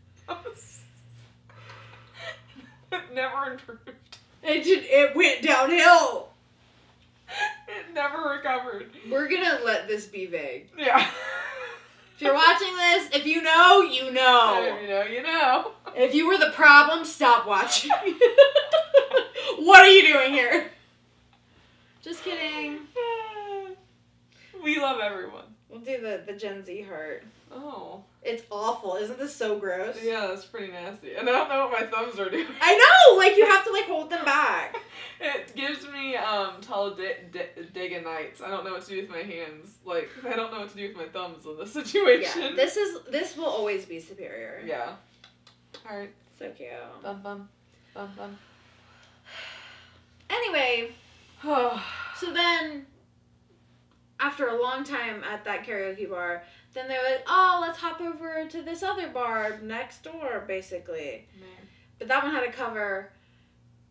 It never improved. It went downhill. It never recovered. We're gonna let this be vague. Yeah. If you're watching this, if you know, you know. If you know, you know. If you were the problem, stop watching. What are you doing here? Just kidding. We love everyone. We'll do the Gen Z heart. Oh. It's awful. Isn't this so gross? Yeah, that's pretty nasty. And I don't know what my thumbs are doing. I know! Like, you have to, like, hold them back. It gives me Talladega Nights. I don't know what to do with my hands. Like, I don't know what to do with my thumbs in this situation. Yeah, this will always be superior. Yeah. Alright. So cute. Bum bum. Bum bum. Anyway, so then, after a long time at that karaoke bar, then they're like, oh, let's hop over to this other bar next door, basically. Man. But that one had a cover,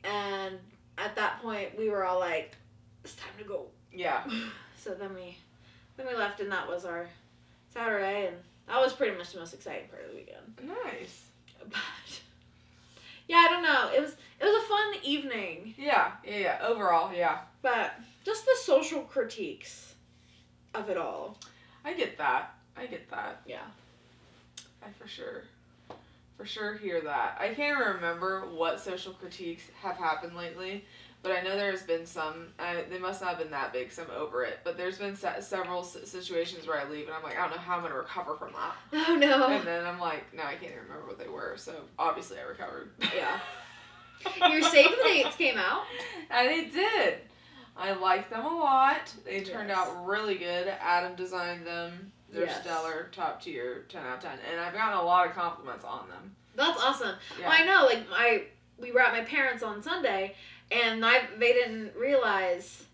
and at that point, we were all like, it's time to go. Yeah. So then we left, and that was our Saturday, and that was pretty much the most exciting part of the weekend. Nice. But yeah, I don't know. It was a fun evening. Yeah. Overall, yeah. But just the social critiques of it all. I get that. Yeah. I for sure hear that. I can't remember what social critiques have happened lately, but I know there's been some. They must not have been that big, so I'm over it. But there's been several situations where I leave and I'm like, I don't know how I'm going to recover from that. Oh, no. And then I'm like, no, I can't even remember what they were, so obviously I recovered. Yeah. Your save the dates came out. And they did. I like them a lot. They turned out really good. Adam designed them. They're stellar, top tier, 10 out of 10. And I've gotten a lot of compliments on them. That's awesome. Yeah. Well, I know, like, we were at my parents' on Sunday, and they didn't realize,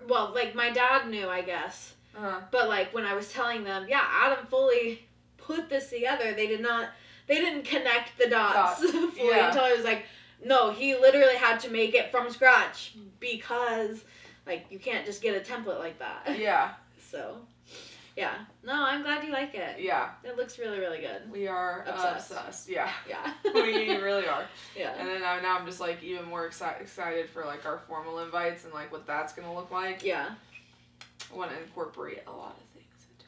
well, like, my dad knew, I guess. Uh-huh. But, like, when I was telling them, yeah, Adam fully put this together, they didn't connect the dots fully until I was like, no, he literally had to make it from scratch because, like, you can't just get a template like that. Yeah. So, yeah. No, I'm glad you like it. Yeah. It looks really, really good. We are obsessed. Yeah. Yeah. We really are. Yeah. And then now I'm just, like, even more excited for, like, our formal invites and, like, what that's going to look like. Yeah. I want to incorporate a lot of things into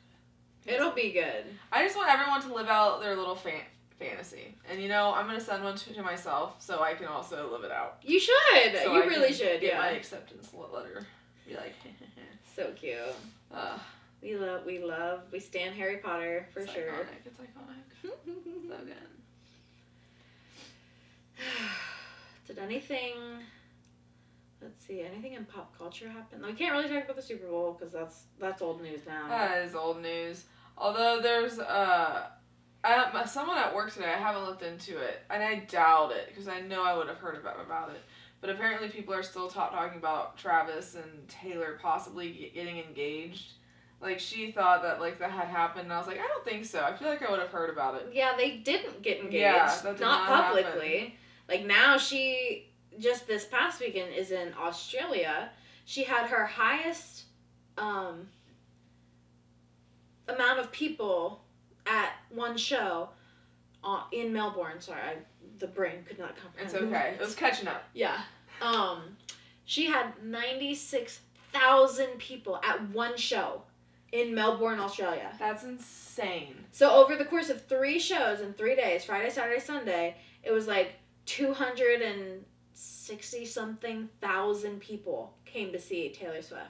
it. It'll be good. I just want everyone to live out their little fantasy. And, you know, I'm going to send one to myself so I can also live it out. You should. So You I really can should, get my acceptance letter. Be like, so cute. We stand Harry Potter for sure. Iconic. It's iconic. So good. Did anything in pop culture happen? We can't really talk about the Super Bowl because that's old news now. That is old news. Although there's someone at work today, I haven't looked into it, and I doubt it because I know I would have heard about it. But apparently people are still talking about Travis and Taylor possibly getting engaged. Like, she thought that, like, that had happened, and I was like, I don't think so. I feel like I would have heard about it. Yeah, they didn't get engaged. Yeah, that did not publicly. Happen. Like, now she, just this past weekend, is in Australia. She had her highest amount of people at one show in Melbourne. Sorry, the brain could not comprehend. It's okay. It was catching up. Yeah. She had 96,000 people at one show in Melbourne, Australia. That's insane. So over the course of 3 shows in 3 days, Friday, Saturday, Sunday, it was like 260-something thousand people came to see Taylor Swift.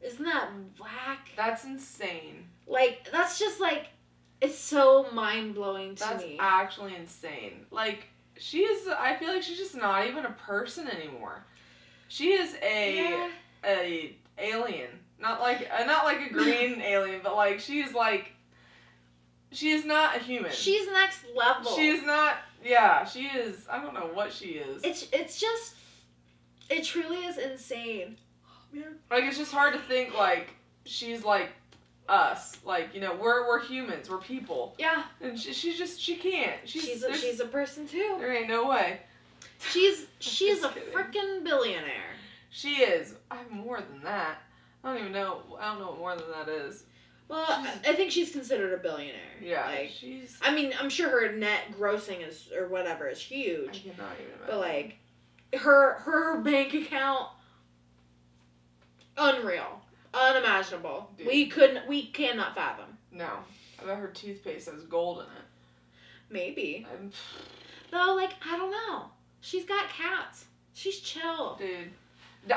Isn't that whack? That's insane. Like, that's just like, it's so mind-blowing to me. That's actually insane. Like, I feel like she's just not even a person anymore. She is a alien. Not like a green alien, but like she is not a human. She's next level. She's not. Yeah, she is. I don't know what she is. It's just, it truly is insane. Like, it's just hard to think like she's like us. Like, you know, we're humans. We're people. Yeah. And she can't. She's a person too. There ain't no way. She's a freaking billionaire. She is. I have more than that. I don't know what more than that is. Well, I think she's considered a billionaire. Yeah, like, I mean, I'm sure her net grossing is huge. I cannot even imagine. But like, her bank account, unreal, unimaginable. Dude. We cannot fathom. No, I bet her toothpaste has gold in it. Maybe. Though, like, I don't know. She's got cats. She's chill. Dude.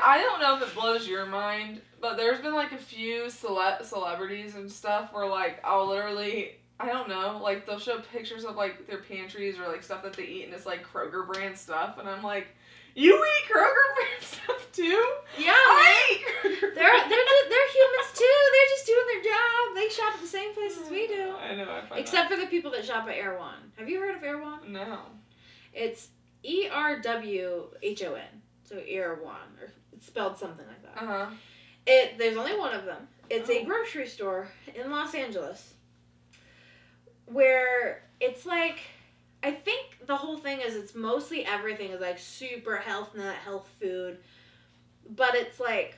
I don't know if it blows your mind, but there's been, like, a few celebrities and stuff where, like, I'll literally, I don't know, like, they'll show pictures of, like, their pantries or, like, stuff that they eat, and it's, like, Kroger brand stuff, and I'm like, you eat Kroger brand stuff, too? Yeah, I eat Kroger they're humans, too. They're just doing their job. They shop at the same place as we do. I know, I find Except for the people that shop at Erewhon. Have you heard of Erewhon? No. It's ERWHON. So Erewhon, or it's spelled something like that. Uh-huh. There's only one of them. It's a grocery store in Los Angeles where it's like, I think the whole thing is it's mostly everything is like super health food, but it's like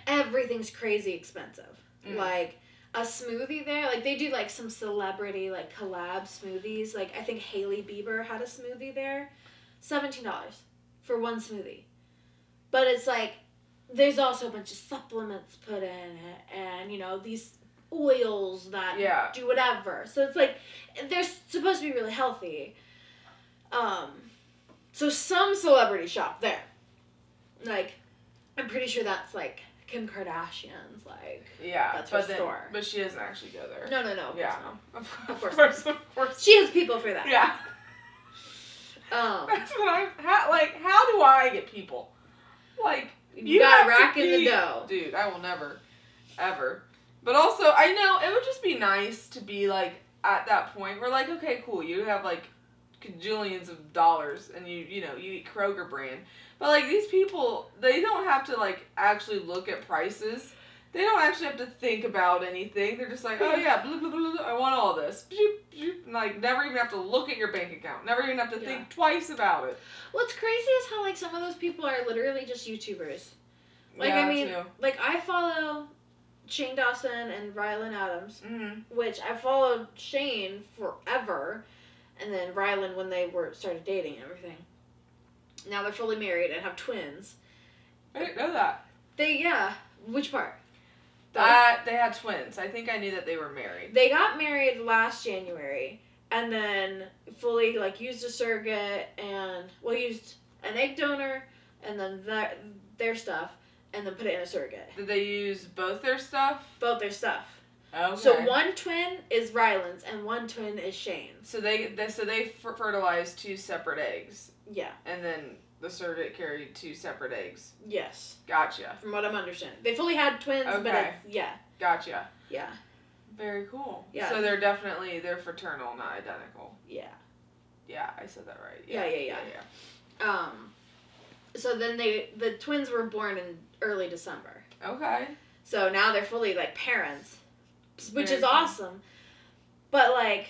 everything's crazy expensive. Like a smoothie there, like they do like some celebrity like collab smoothies. Like I think Hailey Bieber had a smoothie there, $17 for one smoothie. But it's like, there's also a bunch of supplements put in it, and, you know, these oils that do whatever. So it's like, they're supposed to be really healthy. So some celebrities shop there. Like, I'm pretty sure that's, like, Kim Kardashian's, like, that's her store. But she doesn't actually go there. No, Yeah. Of course. She has people for that. Yeah. That's what how do I get people? Like, You gotta have to rack in the dough. Dude, I will never, ever. But also, I know it would just be nice to be like at that point where like, okay, cool, you have like cajillions of dollars and you eat Kroger brand. But like these people, they don't have to like actually look at prices. They don't actually have to think about anything. They're just like, oh yeah, blah, blah, blah, blah, I want all this. And, like, never even have to look at your bank account. Never even have to think twice about it. What's crazy is how, like, some of those people are literally just YouTubers. Like, yeah, I mean, too. like, I follow Shane Dawson and Rylan Adams, Mm-hmm. which I followed Shane forever, and then Rylan when they started dating and everything. Now they're fully married and have twins. I didn't know that. Which part? That they had twins. I think I knew that they were married. They got married last January, and then fully like used a surrogate and used an egg donor, and then their stuff, and then put it in a surrogate. Did they use both their stuff? Both their stuff. Okay. So one twin is Rylan's and one twin is Shane's. So they fertilized 2 separate eggs. Yeah. And then the surrogate carried 2 separate eggs. Yes. Gotcha. From what I'm understanding, they fully had twins, but Gotcha. Yeah. Very cool. Yeah. So they're fraternal, not identical. Yeah. Yeah, I said that right. Yeah. So then the twins were born in early December. Okay. So now they're fully like parents, which Very is awesome. But like,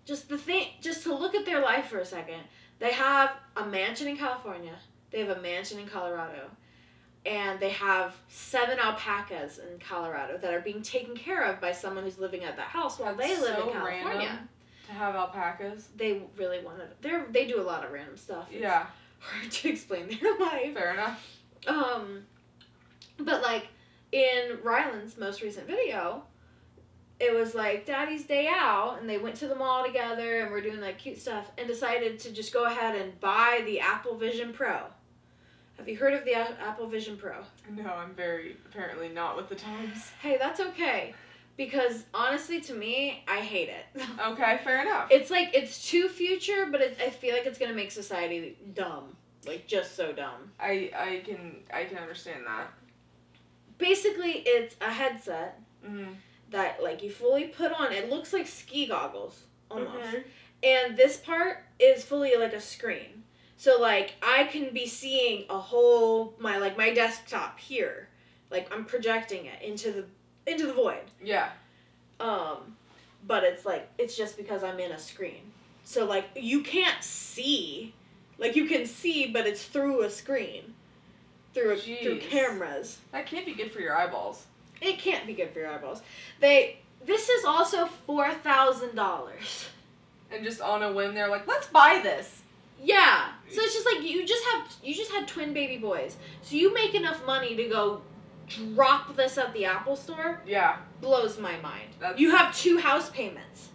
just to look at their life for a second, they have a mansion in California, they have a mansion in Colorado, and they have 7 alpacas in Colorado that are being taken care of by someone who's living at that house while they live in California. Random to have alpacas. They really wanted. They do a lot of random stuff. It's hard to explain their life. Fair enough. But like in Rylan's most recent video, it was like Daddy's day out, and they went to the mall together and were doing like cute stuff, and decided to just go ahead and buy the Apple Vision Pro. Have you heard of the Apple Vision Pro? No, I'm apparently not with the times. Hey, that's okay. Because honestly, to me, I hate it. Okay, fair enough. It's like, it's too future, but I feel like it's going to make society dumb. Like, just so dumb. I can understand that. Basically, it's a headset Mm-hmm. that, like, you fully put on. It looks like ski goggles, almost. Okay. And this part is fully, like, a screen. So, like, I can be seeing my desktop here. Like, I'm projecting it into the void. Yeah. But it's just because I'm in a screen. So, like, you can't see. Like, you can see, but it's through a screen. Through cameras. That can't be good for your eyeballs. It can't be good for your eyeballs. This is also $4,000. And just on a whim, they're like, let's buy this. Yeah. So it's just like, you just had twin baby boys. So you make enough money to go drop this at the Apple store? Yeah. Blows my mind. You have 2 house payments.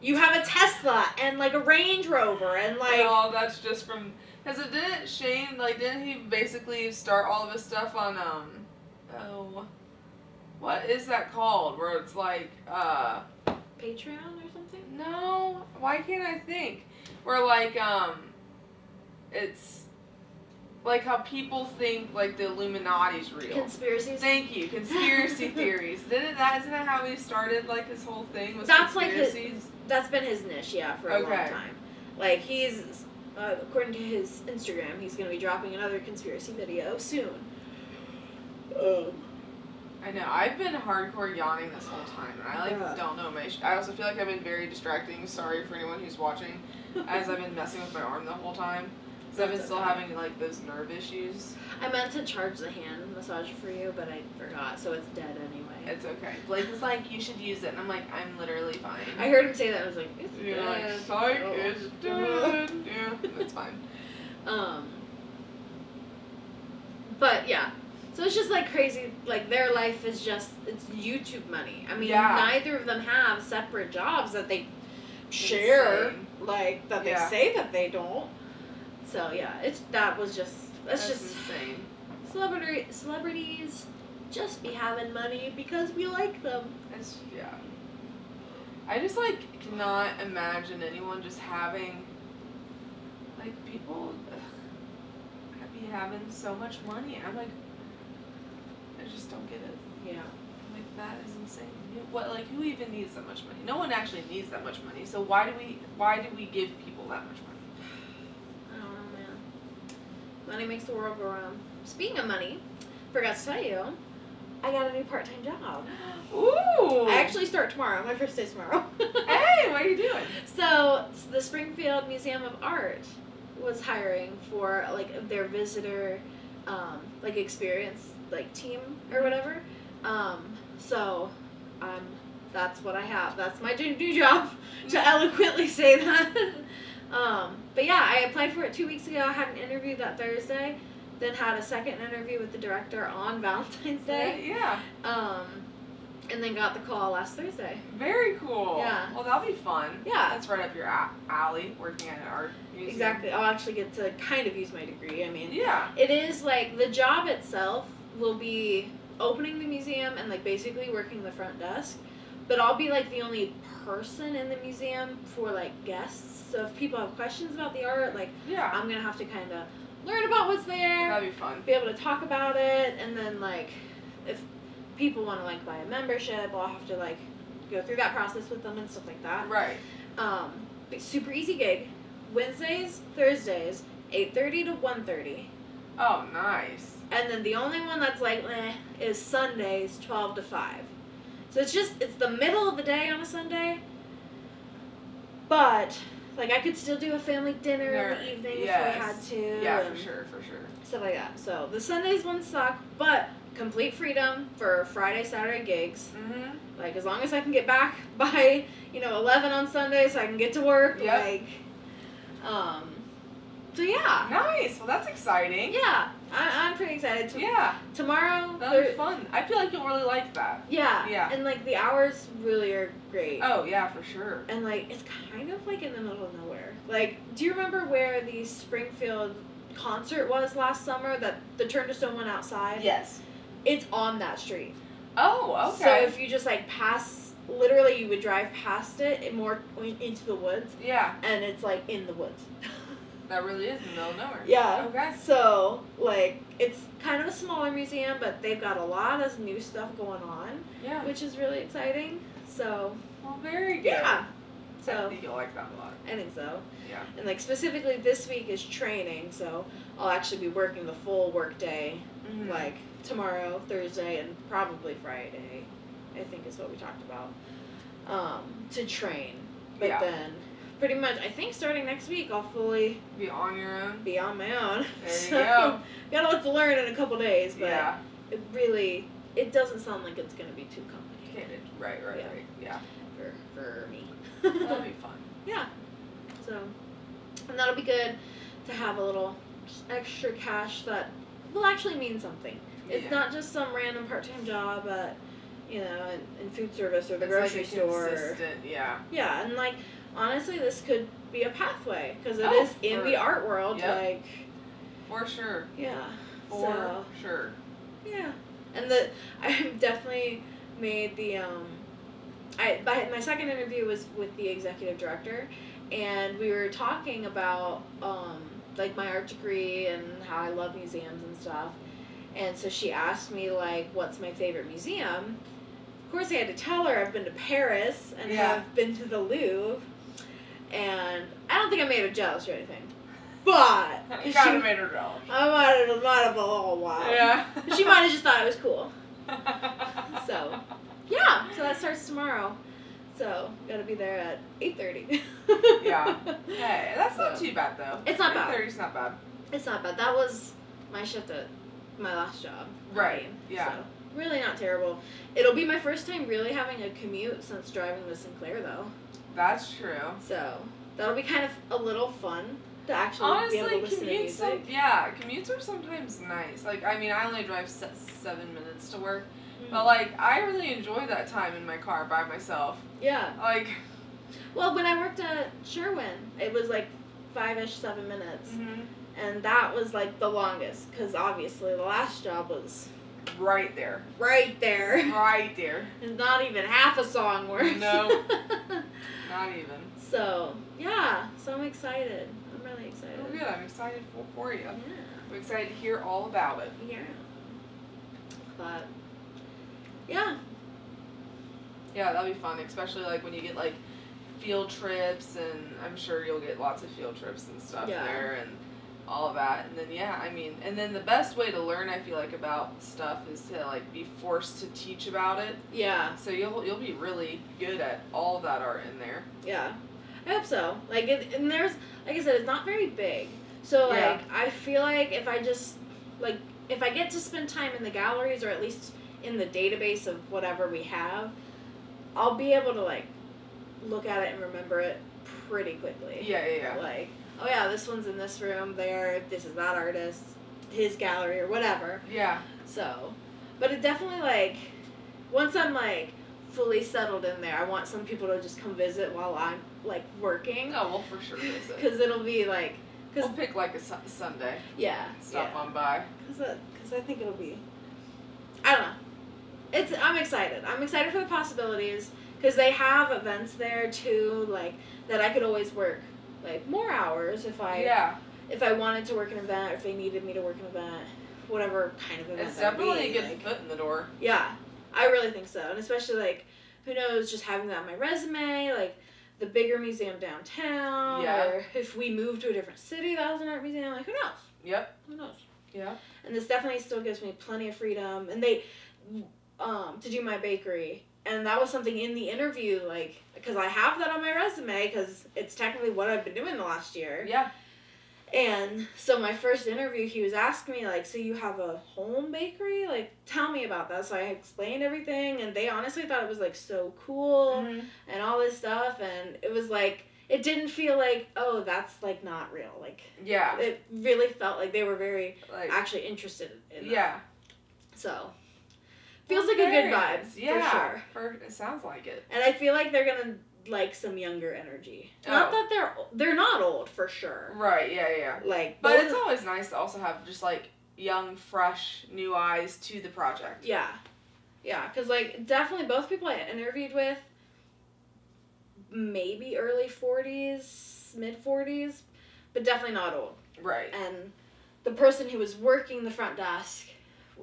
You have a Tesla and like a Range Rover and like... No, that's just from... Because didn't he basically start all of his stuff on, what is that called? Where it's like, Patreon or something? No, why can't I think? Where like, it's like how people think like the Illuminati's real. Conspiracies? Thank you, conspiracy theories. Isn't that how he started like his whole thing? Was that's conspiracies? Like that's been his niche, for a long time. Like he's, according to his Instagram, he's going to be dropping another conspiracy video soon. I know. I've been hardcore yawning this whole time, and I don't know I also feel like I've been very distracting. Sorry for anyone who's watching, as I've been messing with my arm the whole time. So I've been still having like those nerve issues. I meant to charge the hand massager for you, but I forgot, so it's dead anyway. It's okay. Blake was like, you should use it, and I'm like, I'm literally fine. I heard him say that, I was like, it's You're dead. like, psych, it's dead. Yeah, that's fine. But yeah. So it's just like crazy, like their life is just, it's YouTube money. I mean, neither of them have separate jobs that they share, like, that they say that they don't. So yeah, that's just insane. Celebrities just be having money because we like them. I just like cannot imagine anyone just having like people be having so much money. I'm like, I just don't get it. Yeah. Like, that is insane. What, like, who even needs that much money? No one actually needs that much money. So why do we give people that much money? I don't know, man. Money makes the world go round. Speaking of money, forgot to tell you, I got a new part-time job. Ooh! I actually start tomorrow. My first day's tomorrow. Hey, what are you doing? So, the Springfield Museum of Art was hiring for, like, their visitor, like, experience, like, team or whatever. So, that's what I have. That's my new job, to eloquently say that. But yeah, I applied for it 2 weeks ago. I had an interview that Thursday. Then had a second interview with the director on Valentine's Day. Yeah. And then got the call last Thursday. Very cool. Yeah. Well, that'll be fun. Yeah. That's right up your alley, working at an art museum. Exactly. I'll actually get to kind of use my degree. I mean, yeah. It is like the job itself will be opening the museum and like basically working the front desk, but I'll be like the only person in the museum for like guests. So if people have questions about the art, like Yeah. I'm gonna have to kind of learn about what's there. That'd be fun. Be able to talk about it, and then like if people want to like buy a membership, I'll have to like go through that process with them and stuff like that. Right. But super easy gig. Wednesdays, Thursdays, 8:30 to 1:30. Oh, nice. And then the only one that's like is Sundays, 12 to 5. So it's the middle of the day on a Sunday. But like I could still do a family dinner in the evening if I had to. Yeah, for sure. Stuff like that. So the Sundays ones suck, but complete freedom for Friday, Saturday gigs. Mhm. Like as long as I can get back by 11 on Sunday, so I can get to work. Yep. Like, so yeah. Nice. Well, that's exciting. Yeah, I'm pretty excited. Yeah. Tomorrow. That'll be fun. I feel like you'll really like that. Yeah. Yeah. And like the hours really are great. Oh yeah, for sure. And like it's kind of like in the middle of nowhere. Like, do you remember where the Springfield concert was last summer? That the Turn to Stone one outside. Yes. It's on that street. Oh, okay. So if you just like pass, literally you would drive past it more into the woods. Yeah. And it's like in the woods. That really is in the middle of nowhere. Yeah. Okay. So like it's kind of a smaller museum, but they've got a lot of new stuff going on. Yeah. Which is really exciting. So. Well, very good. Yeah. I So. think you'll like that a lot. I think so. Yeah. And like specifically this week is training, so I'll actually be working the full work day, like tomorrow, Thursday, and probably Friday. I think is what we talked about. To train, but then pretty much I think starting next week I'll fully be on your own. Be on my own. There you go. Got a lot to learn in a couple days, but yeah. it doesn't sound like it's gonna be too complicated. Right. Yeah. For me. That'll be fun. Yeah. So, and that'll be good to have a little extra cash that will actually mean something. It's not just some random part-time job at, in food service or the grocery like store. Consistent, yeah. Yeah, and like honestly, this could be a pathway because it is in the art world. Yep. Like, for sure. Yeah. For sure. Yeah, and I definitely made the my second interview was with the executive director, and we were talking about like my art degree and how I love museums and stuff. And so she asked me like, what's my favorite museum? Of course I had to tell her I've been to Paris and have been to the Louvre. And I don't think I made her jealous or anything. But you kind of made her jealous. I might have been a little wild. Yeah. She might have just thought it was cool. So, yeah. So that starts tomorrow. So, gotta be there at 8:30. Yeah. Hey, that's not too bad though. It's not bad. 8:30's not bad. It's not bad. That was my shift at my last job. Right. Yeah. So, really not terrible. It'll be my first time really having a commute since driving to Sinclair though. That's true. So, that'll be kind of a little fun to actually be able to listen to music. Commutes are sometimes nice. Like, I mean, I only drive 7 minutes to work. But, like, I really enjoy that time in my car by myself. Yeah. Like. Well, when I worked at Sherwin, it was like 5-ish, 7 minutes. Mm-hmm. And that was like the longest, because obviously the last job was right there. Right there. Right there. And not even half a song worth. No. Not even. So, yeah. So I'm excited. I'm really excited. Oh, good. I'm excited for you. Yeah. I'm excited to hear all about it. Yeah. But, yeah. Yeah, that'll be fun, especially like when you get like field trips, and I'm sure you'll get lots of field trips and stuff there and all of that. And then and then the best way to learn, I feel like, about stuff is to like be forced to teach about it. Yeah. So you'll be really good at all that art in there. Yeah. I hope so. Like and there's, like I said, it's not very big. So like I feel like if I get to spend time in the galleries, or at least in the database of whatever we have, I'll be able to like look at it and remember it pretty quickly. Yeah. Like, oh yeah, this one's in this room there, this is that artist, his gallery, or whatever. Yeah. So, but it definitely, like, once I'm, like, fully settled in there, I want some people to just come visit while I'm, like, working. Oh, we'll for sure visit. Because it'll be, like... We'll pick, like, a Sunday. Yeah. Stop on by. Because I think it'll be... I don't know. I'm excited. I'm excited for the possibilities. Because they have events there, too, like, that I could always work, like, more hours if I wanted to work an event, or if they needed me to work an event, whatever kind of event. It's definitely a good foot in the door. Yeah, I really think so. And especially, like, who knows, just having that on my resume, like, the bigger museum downtown, or if we move to a different city that has an art museum, like, who knows? Yep. Who knows? Yeah. And this definitely still gives me plenty of freedom. And they, to do my bakery. And that was something in the interview, like, because I have that on my resume, because it's technically what I've been doing the last year. Yeah. And so my first interview, he was asking me, like, so you have a home bakery? Like, tell me about that. So I explained everything, and they honestly thought it was, like, so cool, and all this stuff, and it was, like, it didn't feel like, oh, that's, like, not real. Like, it really felt like they were very, like, actually interested in that. Yeah. So... feels like a good vibe, for sure. It sounds like it. And I feel like they're gonna like some younger energy. Oh. Not that they're not old, for sure. Right, yeah. Like, but it's always nice to also have just like young, fresh, new eyes to the project. Yeah. Yeah, because like definitely both people I interviewed with, maybe early 40s, mid 40s, but definitely not old. Right. And the person who was working the front desk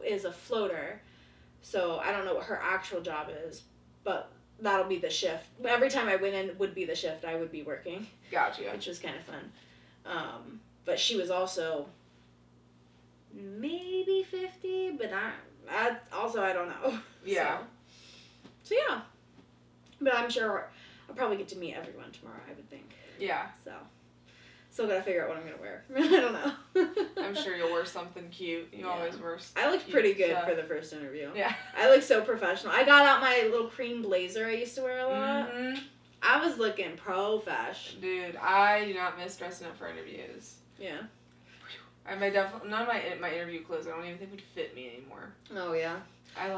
is a floater. So I don't know what her actual job is, but that'll be the shift. Every time I went in would be the shift I would be working. Gotcha. Which was kind of fun. But she was also maybe 50, but I don't know. Yeah. So yeah. But I'm sure I'll probably get to meet everyone tomorrow, I would think. Yeah. So. Still gotta figure out what I'm gonna wear. I don't know. I'm sure you'll wear something cute. You always wear I looked pretty good for the first interview. Yeah. I looked so professional. I got out my little cream blazer I used to wear a lot. Mm-hmm. I was looking pro-fesh. Dude, I do not miss dressing up for interviews. Yeah. None of my interview clothes I don't even think would fit me anymore. Oh, yeah. I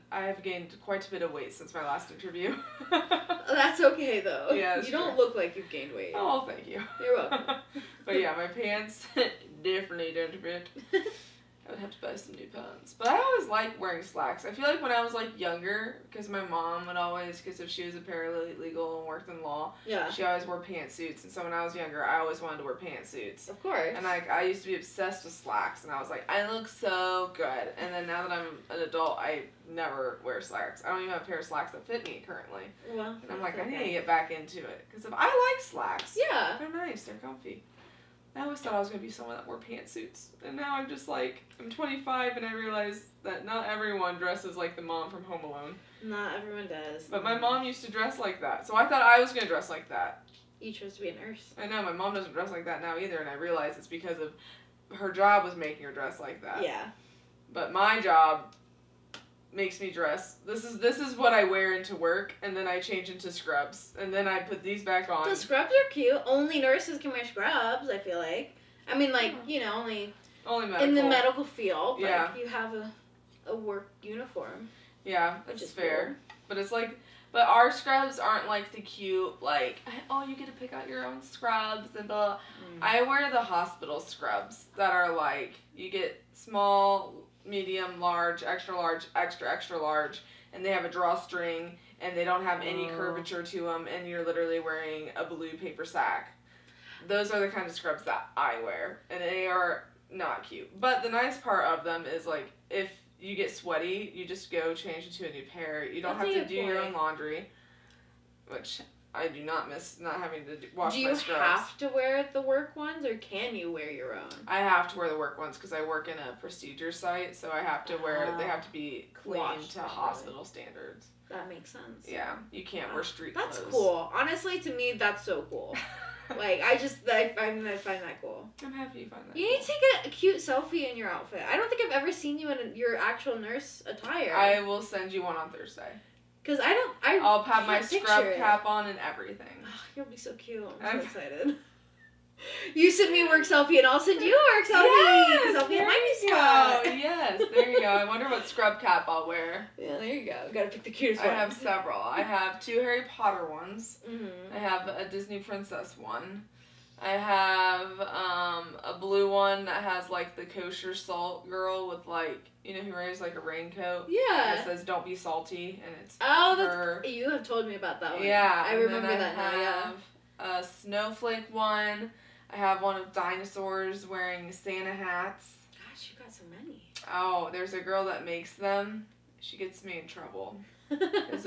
have gained quite a bit of weight since my last interview. That's okay, though. Yeah, you don't look like you've gained weight. Oh, thank you. You're welcome. But yeah, my pants definitely don't fit. I would have to buy some new pants. But I always liked wearing slacks. I feel like when I was, like, younger, because my mom would always, because if she was a paralegal and worked in law, she always wore pantsuits. And so when I was younger, I always wanted to wear pantsuits. Of course. And, like, I used to be obsessed with slacks. And I was like, I look so good. And then now that I'm an adult, I never wear slacks. I don't even have a pair of slacks that fit me currently. Well, and I'm like, I need to get back into it. Because if I like slacks. Yeah. They're nice. They're comfy. I always thought I was going to be someone that wore pantsuits. And now I'm just like, I'm 25 and I realize that not everyone dresses like the mom from Home Alone. Not everyone does. But my mom used to dress like that. So I thought I was going to dress like that. You chose to be a nurse. I know, my mom doesn't dress like that now either. And I realize it's because of her job was making her dress like that. Yeah. But my job makes me dress. This is what I wear into work, and then I change into scrubs, and then I put these back on. The scrubs are cute. Only nurses can wear scrubs, I feel like. I mean, like, only medical. In the medical field. Yeah. Like, you have a work uniform. Yeah, that's fair. Cool. But it's like, but our scrubs aren't like the cute, like, oh, you get to pick out your own scrubs and blah. I wear the hospital scrubs that are like, you get small, medium, large, extra large, extra, extra large, and they have a drawstring, and they don't have any curvature to them, and you're literally wearing a blue paper sack. Those are the kind of scrubs that I wear, and they are not cute. But the nice part of them is, like, if you get sweaty, you just go change into a new pair. You don't have to do your own laundry, which I do not miss not having to wash my scrubs. Do you have to wear the work ones, or can you wear your own? I have to wear the work ones because I work in a procedure site, so I have to wear. They have to be clean to hospital standards. That makes sense. Yeah, you can't wear street clothes. That's cool. Honestly, to me, that's so cool. Like, I find that cool. I'm happy you find that. You need to take a cute selfie in your outfit. I don't think I've ever seen you in your actual nurse attire. I will send you one on Thursday. Cause I'll have my scrub cap on and everything. Oh, you'll be so cute. I'm so excited. You send me a work selfie and I'll send you a work selfie. Yes, I'll be in my spot. Yes, there you go. I wonder what scrub cap I'll wear. Yeah, there you go. Gotta pick the cutest one. I have several. I have 2 Harry Potter ones. Mm-hmm. I have a Disney Princess one. I have a blue one that has, like, the kosher salt girl with, like, you know, who wears, like, a raincoat. Yeah. And it says, "Don't be salty," and it's her. You have told me about that one. Yeah. I remember that now, yeah. I have a snowflake one. I have one of dinosaurs wearing Santa hats. Gosh, you got so many. Oh, there's a girl that makes them. She gets me in trouble. Because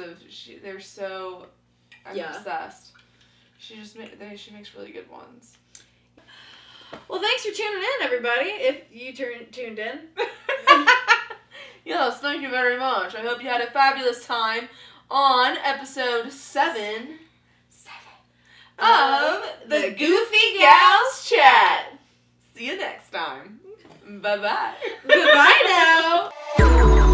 they're so... I'm obsessed. She makes really good ones. Well, thanks for tuning in, everybody, if you tuned in. Yes, thank you very much. I hope you had a fabulous time on episode 7 of the Goofy Gals Chat. See you next time. Bye-bye. Goodbye now.